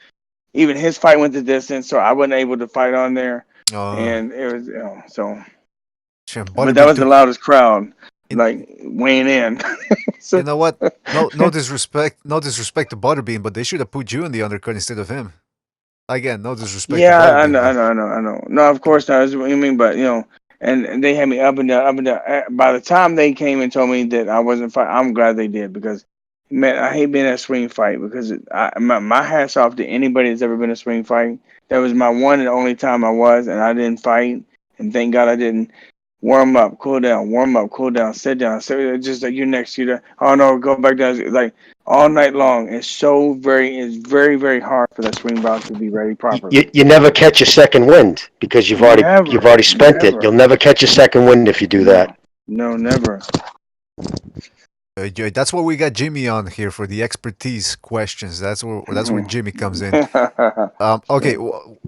Even his fight went the distance, so I wasn't able to fight on there. Uh, And it was so. But that Butterbean was the took. loudest crowd, In, like weighing in. you So know what? No disrespect to Butterbean, but they should have put you in the undercard instead of him. Again, no disrespect to yeah, I Butterbean, know, I but know, I know, I know. No, of course not. That's what you mean, but and they had me up and down, up and down. By the time they came and told me that I wasn't fighting, I'm glad they did because, man, I hate being at a swing fight because my hats off to anybody that's ever been in a swing fight. That was my one and only time I was, and I didn't fight, and thank God I didn't. Warm up, cool down, sit down. So just like you're next to you. Oh no, go back down. It's like all night long. It's very, very hard for that swing box to be ready properly. You never catch a second wind because you've Never, already spent it. You'll never. never catch a second wind if you do that. No, no, never. that's why we got Jimmy on here for the expertise questions. That's where Jimmy comes in. Okay,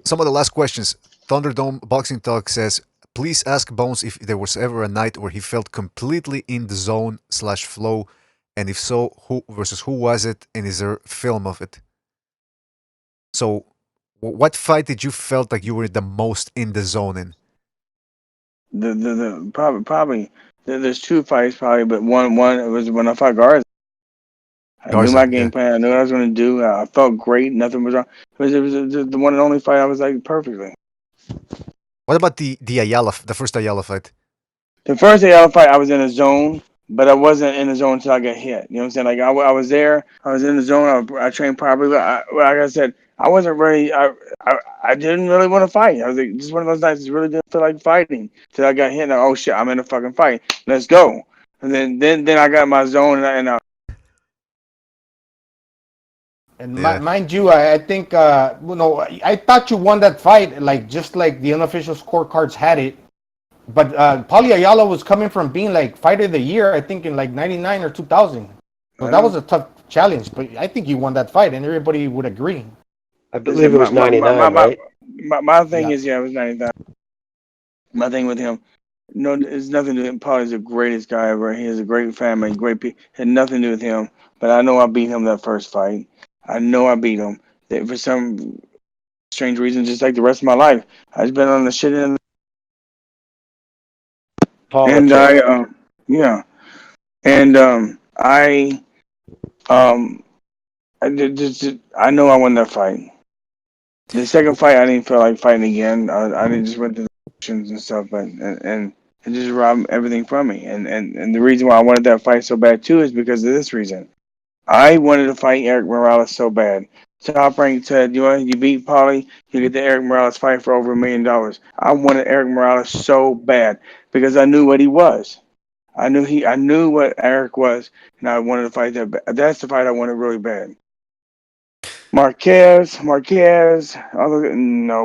some of the last questions. Thunderdome Boxing Talk says, please ask Bones if there was ever a night where he felt completely in the zone slash flow, and if so, who was it, and is there film of it? So, what fight did you felt like you were the most in the zone in? The probably there's two fights probably, but one it was when I fought Garza. I knew Garza, my yeah. game plan. I knew what I was going to do. I felt great. Nothing was wrong. It was the one and only fight I was like perfectly. What about the first Ayala fight? The first day I fight, I was in a zone, but I wasn't in the zone until I got hit. You know what I'm saying? Like I was there, I was in the zone. I trained properly. Like I said, I wasn't ready. I didn't really want to fight. I was like, just one of those nights. I really didn't feel like fighting till I got hit. And oh shit, I'm in a fucking fight. Let's go. And then I got my zone and And Yeah. mind you, I think I thought you won that fight, like just like the unofficial scorecards had it. But Paulie Ayala was coming from being like fighter of the year, I think in like '99 or 2000. So I that was know. a tough challenge. But I think you won that fight, and everybody would agree. I believe Listen, it was 99, right? my thing Yeah. is, yeah, it was 90,000. My thing with him, no, it's nothing to do. Paul is the greatest guy ever. He has a great family, great people. Had nothing to do with him. But I know I beat him that first fight. I know I beat him. That for some strange reason, just like the rest of my life, I've been on the shit end. And Politics. yeah, and um, I know I won that fight. The second fight, I didn't feel like fighting again. I didn't just went through the motions and stuff, but and it just robbed everything from me. And the reason why I wanted that fight so bad too is because of this reason. I wanted to fight Eric Morales so bad. Top Rank said, you beat Paulie, you get the Eric Morales fight for over $1 million. I wanted Eric Morales so bad because I knew what he was. I knew what Eric was, and I wanted to fight that. That's the fight I wanted really bad. Marquez, no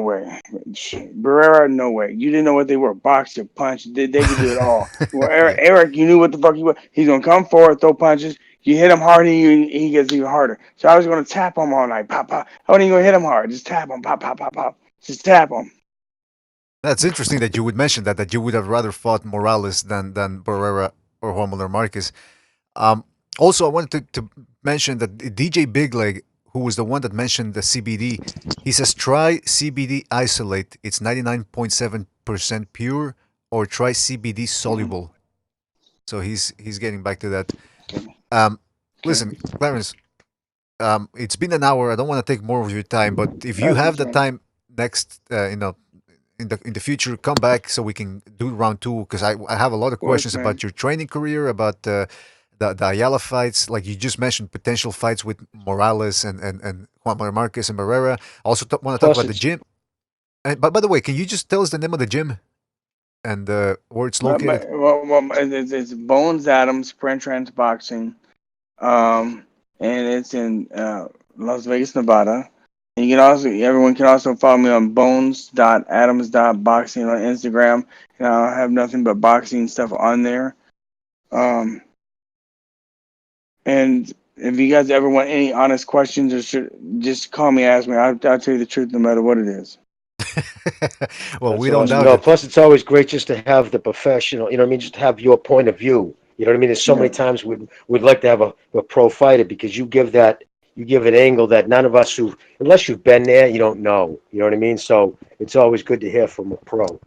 way. Barrera, no way. You didn't know what they were. Boxer, punch, they could do it all. Well, Yeah. Eric, you knew what the fuck he was. He's gonna come forward, throw punches. You hit him hard, and he gets even harder. So I was gonna tap him all night, pop, pop. I wasn't even gonna hit him hard. Just tap him, pop, pop, pop, pop. Just tap him. That's interesting that you would mention that you would have rather fought Morales than Barrera or Romulo Marquez. Um, Also, I wanted to mention that DJ Big Leg, who was the one that mentioned the CBD, he says try CBD isolate. It's 99.7% pure, or try CBD Mm-hmm. soluble. So he's getting back to that. Okay. Um, Okay. Listen, Clarence, it's been an hour. I don't want to take more of your time, but if you That's have what's the up. time next, in the future, come back so we can do round two because I have a lot of Of course, questions about man. your training career, about the Ayala fights, like you just mentioned, potential fights with Morales and Juan Manuel Marquez and Barrera. Also, want to talk Plus, about the it's gym. And, but by the way, can you just tell us the name of the gym and where it's located? It's Bones Adams Boxing. Um, and it's in Las Vegas, Nevada. And everyone can also follow me on bones.adams.boxing on Instagram. And I'll have nothing but boxing stuff on there. Um, and if you guys ever want any honest questions, just call me, ask me. I'll tell you the truth no matter what it is. Well, that's we don't awesome. doubt No, it. plus it's always great just to have the professional. You know what I mean? Just to have your point of view. You know what I mean? There's so Yeah, many times we'd like to have a pro fighter because you give an angle that none of us who unless you've been there you don't know. You know what I mean? So it's always good to hear from a pro.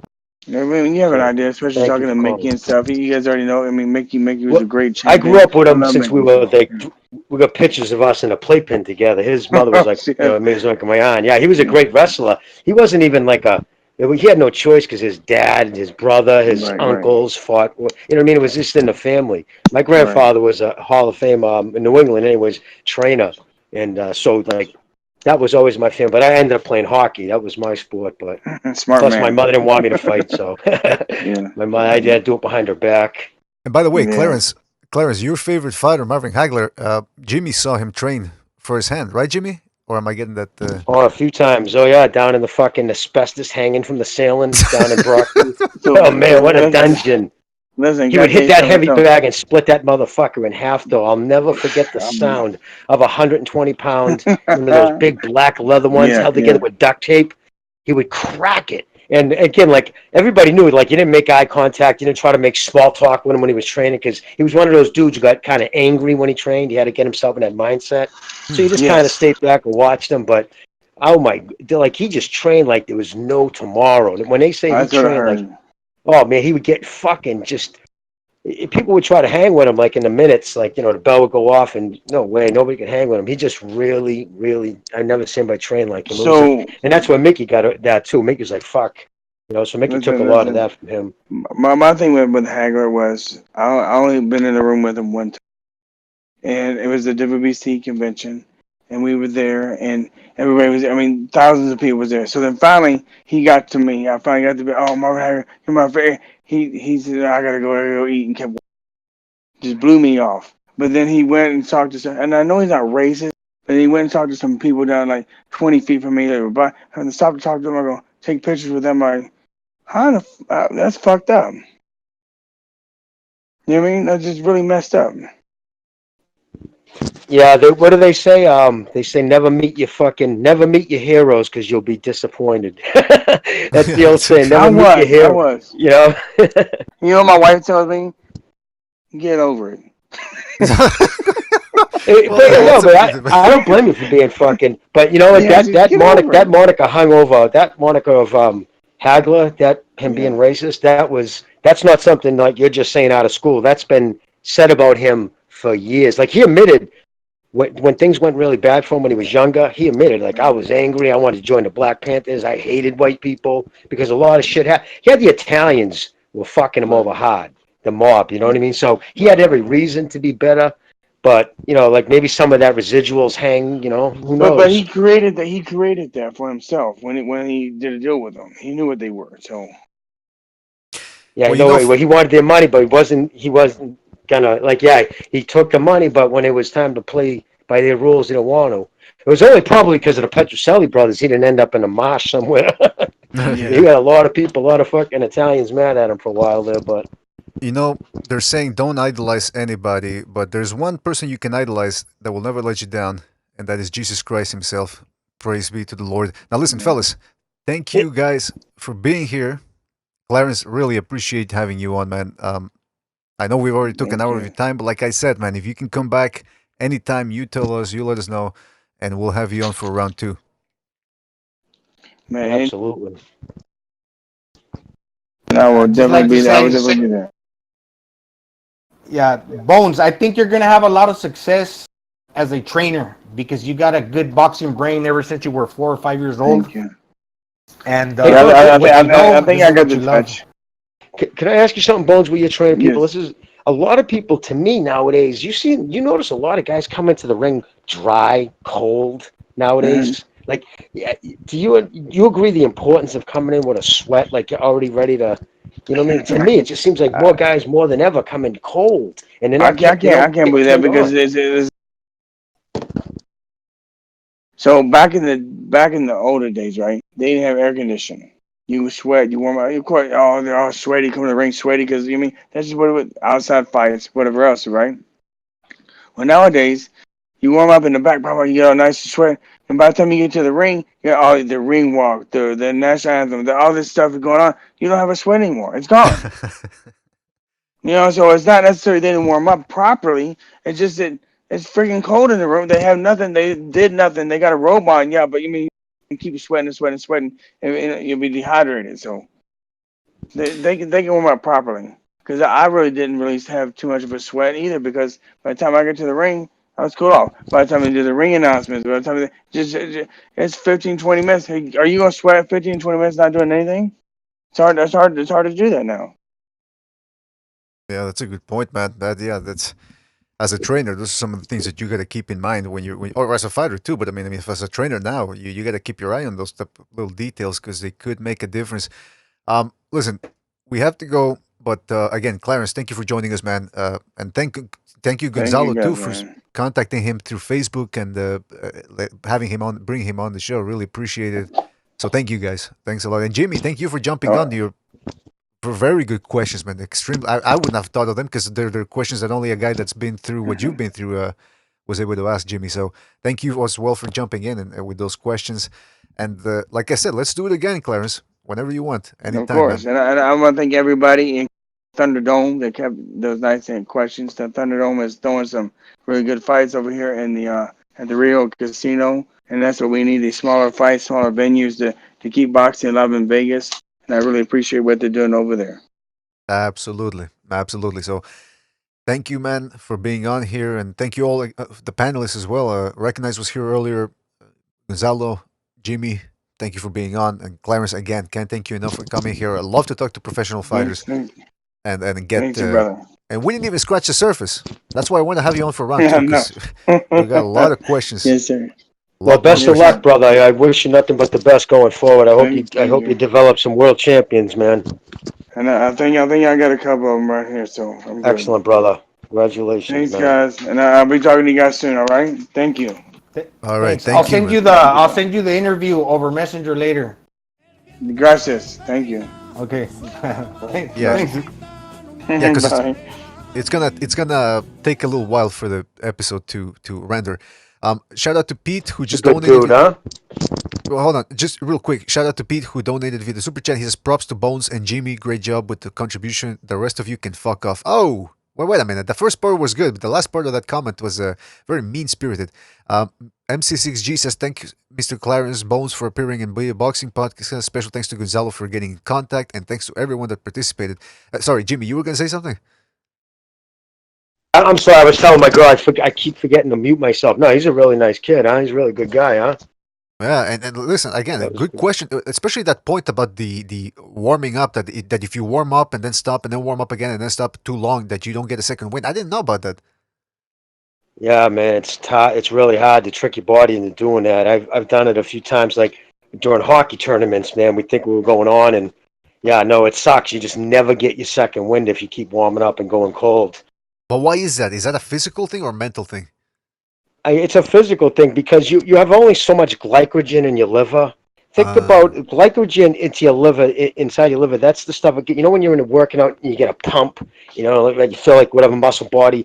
I mean, you have an So idea, especially thank you talking for to Mickey calling. and stuff. You guys already know. I mean, Mickey was a Well, great I grew champion. up with I him love since we Mickey. were like we got pictures of us in a playpen together. His mother was Oh like, shit! made us like my aunt. Yeah, he was a great wrestler. He wasn't even like a. He had no choice because his dad, his brother, his Right, right, uncles fought. You know what I mean? It was just in the family. My right. grandfather was a Hall of Fame in New England, anyways, trainer, and so like that was always my family. But I ended up playing hockey. That was my sport. But Smart plus, my man. mother didn't want me to fight, so And, Yeah, my mother, I had to do it behind her back. and by the way, yeah. Clarence, your favorite fighter, Marvin Hagler, Jimmy saw him train firsthand, right, Jimmy? Or am I getting that? Oh, a few times. Oh yeah, down in the fucking asbestos hanging from the ceiling down in Brockton. Oh man, what a dungeon! Listen, He would gotta tell hit you that something. heavy bag and split that motherfucker in half. Though I'll never forget the Um, sound of a 120 pound one of those big black leather ones yeah, held together yeah. with duct tape. He would crack it. And again, like everybody knew, like you didn't make eye contact, you didn't try to make small talk with him when he was training because he was one of those dudes who got kind of angry when he trained. He had to get himself in that mindset. So Hmm. you just kind of Yes, stayed back and watched him. But oh my, like he just trained like there was no tomorrow. And when they say he that's what I trained like, heard. oh man, he would get fucking just. People would try to hang with him like in the minutes, like the bell would go off, and no way, nobody could hang with him. He just really, really, I never seen anybody train like him. It was like, So and that's where Mickey got that too. Mickey was like, fuck, so Mickey took a lot of listen. that from him. My thing with Hagler was I only been in the room with him one time, and it was the WBC convention, and we were there, and everybody was. I mean, thousands of people was there. So then finally he got to me. I finally got to be. Oh, Marvin Hagler, you're my favorite. He said I gotta go eat and kept just blew me off. But then he went and talked to some, and I know he's not racist, but he went and talked to some people down like 20 feet from me. They were by, and I stopped to talk to them. I go take pictures with them. Like, that's fucked up. You know what I mean? That's just really messed up. Yeah, what do they say? They say never meet your heroes because you'll be disappointed. That's the Yeah, old that's a saying. good. I Never meet your was, I hero. was. You know. You know, what my wife tells me, get over it. Well, But yeah, no, that's a. but I don't blame you for being fucking. But you know what? Yeah, just get over That it. moniker hung over that moniker of Hagler, that him being Yeah. racist. That's not something like you're just saying out of school. That's been said about him for years. Like he admitted when things went really bad for him when he was younger. He admitted like I was angry. I wanted to join the Black Panthers. I hated white people because a lot of shit happened. He had the Italians were fucking him Right. over hard. The mob, you know what I mean? So he had Right. every reason to be better. But like maybe some of that residuals hang. Who But he knows? created that. He created that for himself when he did a deal with them. He knew what they were. So Yeah, Well, I know. f- Well, he wanted their money, but he wasn't gonna like. Yeah, he took the money, but when it was time to play by their rules, he didn't want to. It was only probably because of the Petrocelli brothers. He didn't end up in a marsh somewhere. He yeah. got a lot of people, a lot of fucking Italians mad at him for a while there. But you know, they're saying don't idolize anybody, but there's one person you can idolize that will never let you down, and that is Jesus Christ Himself. Praise be to the Lord. Now, listen, Yeah. fellas, thank you guys for being here. Clarence, really appreciate having you on, man. I know we've already took an Thank hour of your you, time, but like I said, man, if you can come back anytime, you tell us, you let us know, and we'll have you on for round two. man. absolutely, And I Yeah, will I'd just definitely like to be there. I will say, definitely be there. yeah, Bones, I think you're gonna have a lot of success as a trainer because you got a good boxing brain ever since you were 4 or 5 years old, Thank you. and hey, Yeah, Bones, what you I know, think this I is got what the you love. touch. can I ask you something, Bones? Where you're training people, Yes. this is a lot of people. To me nowadays, you notice a lot of guys come into the ring dry, cold Mhm. nowadays. Like, yeah, do you agree the importance of coming in with a sweat, like you're already ready to, what I mean? To me, it just seems like more guys more than ever come in cold, and they I don't can't get believe that turned because on. it's so back in the older days, right? They didn't have air conditioning. You would sweat, you warm up. Of course, oh, they're all sweaty, coming to the ring sweaty because you mean that's just what it was. Outside fights, whatever else, right? Well, nowadays you warm up in the back, probably you get all nice and sweat, and by the time you get to the ring, you got all the ring walk, the national anthem, all this stuff is going on. You don't have a sweat anymore. It's gone. So it's not necessarily they didn't warm up properly. It's just that it's freaking cold in the room. They have nothing. They did nothing. They got a robe on, yeah, but you mean you keep sweating and sweating and sweating, and you'll be dehydrated. So they can warm up properly. Because I really didn't really have too much of a sweat either. Because by the time I get to the ring, I was cool off. By the time they do the ring announcements, by the time just it's 15, 20 minutes. Hey, are you gonna sweat 15, 20 minutes not doing anything? It's hard. That's hard. It's hard to do that now. Yeah, that's a good point, man. That's as a trainer, those are some of the things that you got to keep in mind or as a fighter too. But I mean, if as a trainer now, you got to keep your eye on those type of little details because they could make a difference. Listen, we have to go, but again, Clarence, thank you for joining us, man. And thank you, Thank you Gonzalo, too, guys, for man. contacting him through Facebook and having him on, bringing him on the show. Really appreciate it. So thank you guys. Thanks a lot. And Jimmy, thank you for jumping on. Oh, For very good questions, man. Extremely, I wouldn't have thought of them because they're questions that only a guy that's been through what you've been through was able to ask Jimmy. So thank you as well for jumping in and with those questions. And like I said, let's do it again, Clarence. Whenever you want, of anytime, man. course. And I want to thank everybody in Thunderdome that kept those nice questions. The Thunderdome is throwing some really good fights over here in the at the Rio Casino, and that's what we need: these smaller fights, smaller venues to keep boxing alive in Vegas. And I really appreciate what they're doing over there. Absolutely, absolutely. So thank you, man, for being on here, and thank you all the panelists as well. Recognize was here earlier, Gonzalo, Jimmy. Thank you for being on, and Clarence again. Can't thank you enough for coming here. I love to talk to professional fighters Thanks, and get thanks, brother. and we didn't even scratch the surface. That's why I want to have you on for round two Yeah, no. because we got a lot of questions, Yes, sir. a Well, lot more best of Yes, questions. luck, sir. brother. I wish you nothing but the best going forward. I Thank hope you you. develop some world champions, man. And I think I got a couple of them right here, so I'm good. Excellent, brother. Congratulations, Thanks, man. guys, and I'll be talking to you guys soon. All right. Thank you. All right, Thanks. I'll thank you, send man. you the Thank I'll you. send you the interview over Messenger later. Gracias. Thank you. Okay. Yeah, Thanks. yeah, because Bye. it's gonna take a little while for the episode to render. Shout out to Pete who He's a just good donated. dude, huh? Well, hold on, just real quick. Shout out to Pete who donated via the super chat. He says props to Bones and Jimmy. Great job with the contribution. The rest of you can fuck off. Oh, well, wait a minute. The first part was good, but the last part of that comment was very mean spirited. MC6G says thank you, Mr. Clarence Bones, for appearing in BDA Boxing Podcast. Special thanks to Gonzalo for getting in contact, and thanks to everyone that participated. Sorry, Jimmy, you were gonna say something? I'm sorry. I was telling my girl I keep forgetting to mute myself. No, he's a really nice kid, huh? He's a really good guy, huh? Yeah, and listen again, a That was good good. question, especially that point about the warming up that if you warm up and then stop and then warm up again and then stop too long that you don't get a second wind. I didn't know about that. Yeah, man, it's really hard to trick your body into doing that. I've done it a few times, like during hockey tournaments, man. We think we were going on, and yeah, no, it sucks. You just never get your second wind if you keep warming up and going cold. But why is that? Is that a physical thing or mental thing? It's a physical thing because you have only so much glycogen in your liver. Think Uh, about glycogen into your liver, inside your liver. That's the stuff. You know, when you're in a working out, and you get a pump. You know, like you feel like whatever muscle body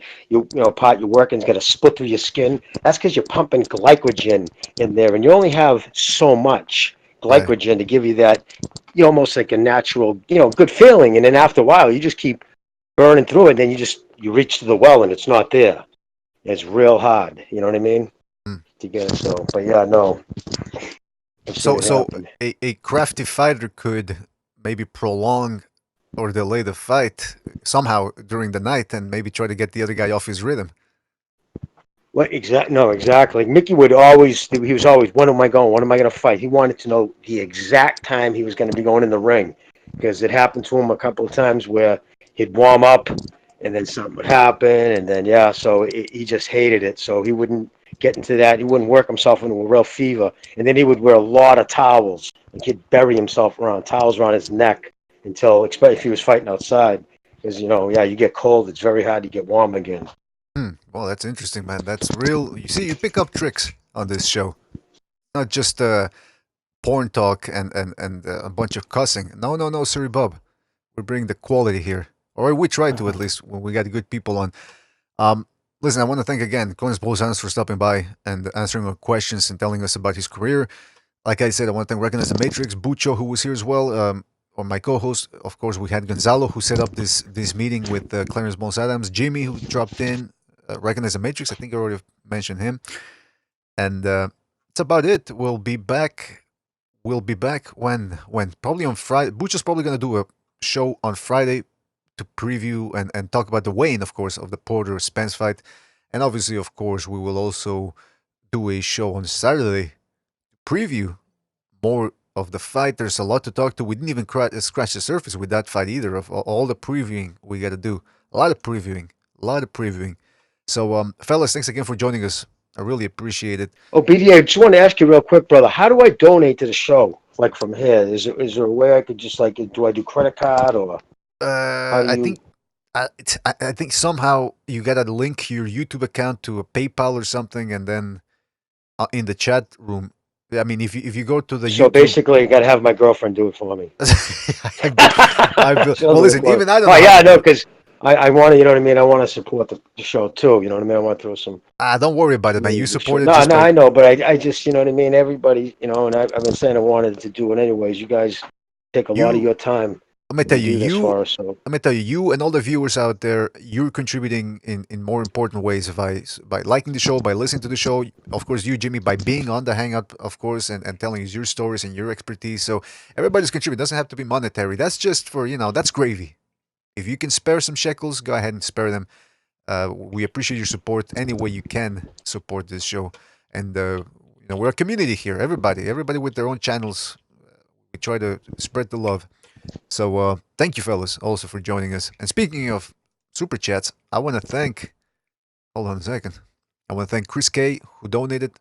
part you're working is going to split through your skin. That's because you're pumping glycogen in there, and you only have so much right. glycogen to give you that. You almost like a natural, good feeling. And then after a while, you just keep burning through it. Then you reach to the well, and it's not there. It's real hard. You know what I mean? Hmm. To get it. So, but yeah, no, I've seen So it so happen. a crafty fighter could maybe prolong or delay the fight somehow during the night and maybe try to get the other guy off his rhythm. What exact? No, exactly. Mickey would always. He was always. When am I going? When am I going to fight? He wanted to know the exact time he was going to be going in the ring, because it happened to him a couple of times where he'd warm up, and then something would happen, and then yeah. So he just hated it. So he wouldn't get into that. He wouldn't work himself into a real fever, and then he would wear a lot of towels. Like he'd bury himself around towels around his neck until, especially if he was fighting outside, because yeah, you get cold. It's very hard to get warm again. Hmm. Well, that's interesting, man. That's real. You see, you pick up tricks on this show, not just porn talk and a bunch of cussing. No, no, no, sorry, Bob. We bring the quality here, or we try to at least when we got good people on. Um, Listen, I want to thank again Clarence Bolzano for stopping by and answering our questions and telling us about his career. Like I said, I want to thank Recognize the Matrix, Bucho, who was here as well, or my co-host. Of course, we had Gonzalo, who set up this meeting with Clarence Bones Adams, Jimmy, who dropped in, Recognize the Matrix. I think I already mentioned him, and that's about it. We'll be back. We'll be back when probably on Friday. Bucho's probably gonna do a show on Friday to preview and talk about the weigh-in, of course, of the Porter Spence fight, and obviously, of course, we will also do a show on Saturday to preview more of the fight. There's a lot to talk to. We didn't even scratch the surface with that fight either. Of all the previewing we got to do, a lot of previewing, a lot of previewing. So, fellas, thanks again for joining us. I really appreciate it. Oh, BDA, just want to ask you real quick, brother. How do I donate to the show? Like from here, is there a way I could just like do I do credit card or how do I you? think I think somehow you gotta link your YouTube account to a PayPal or something, and then in the chat room. I mean, if you go to the So YouTube, basically, I got to have my girlfriend do it for me. Well, She'll do it listen, for me. even I don't know Oh how yeah, to I know do it. because I want to. You know what I mean? I want to support the show too. You know what I mean? I want to throw Don't worry about it, some man. money You to the show. support it No, just no, like I know, but I just you know what I mean. Everybody, and I've been saying I wanted to do it anyways. You guys take a lot of you. your time I'm gonna tell and you, do this for us. So I'm gonna tell you, you and all the viewers out there, you're contributing in more important ways by liking the show, by listening to the show. Of course, you, Jimmy, by being on the Hangout, of course, and telling us your stories and your expertise. So everybody's contributing. It doesn't have to be monetary. That's just for that's gravy. If you can spare some shekels, go ahead and spare them. We appreciate your support any way you can support this show, and we're a community here. Everybody with their own channels. We try to spread the love. So thank you, fellas, also for joining us. And speaking of super chats, I want to thank. Hold on a second. I want to thank Chris K who donated,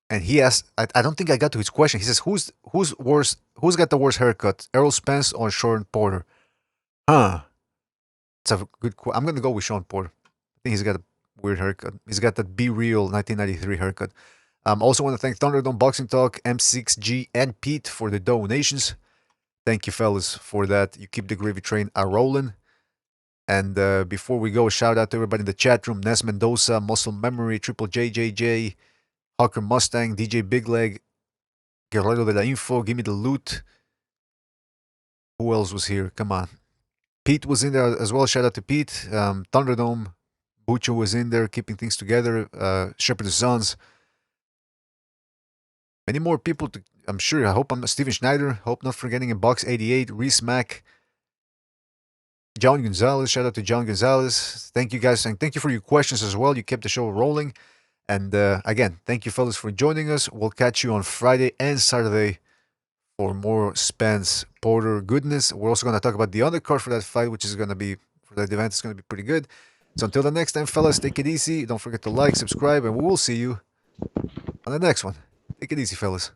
and he asked. I don't think I got to his question. He says, "Who's worse? Who's got the worst haircut, Errol Spence or Sean Porter?" Huh? It's a good. I'm gonna go with Sean Porter. I think he's got a weird haircut. He's got that Be Real 1993 haircut. Also want to thank Thunderdome Boxing Talk, M6G, and Pete for the donations. Thank you, fellas, for that. You keep the gravy train a rolling. And before we go, shout out to everybody in the chat room: Nes Mendoza, Muscle Memory, Triple JJJ, Hawker Mustang, DJ Big Leg, Guerrero de la Info, Give Me the Loot. Who else was here? Come on. Pete was in there as well. Shout out to Pete. Thunderdome, Bucho was in there keeping things together. Shepherd of Sons. Many more people, I'm sure. I hope I'm Steven Schneider. Hope not forgetting in Box 88, Reese Mack, John Gonzalez. Shout out to John Gonzalez. Thank you guys, and thank you for your questions as well. You kept the show rolling. And again, thank you fellas for joining us. We'll catch you on Friday and Saturday for more Spence Porter goodness. We're also going to talk about the undercard for that fight, which is going to be, for that event, it's going to be pretty good. So until the next time, fellas, take it easy. Don't forget to like, subscribe, and we will see you on the next one. Take it easy, fellas.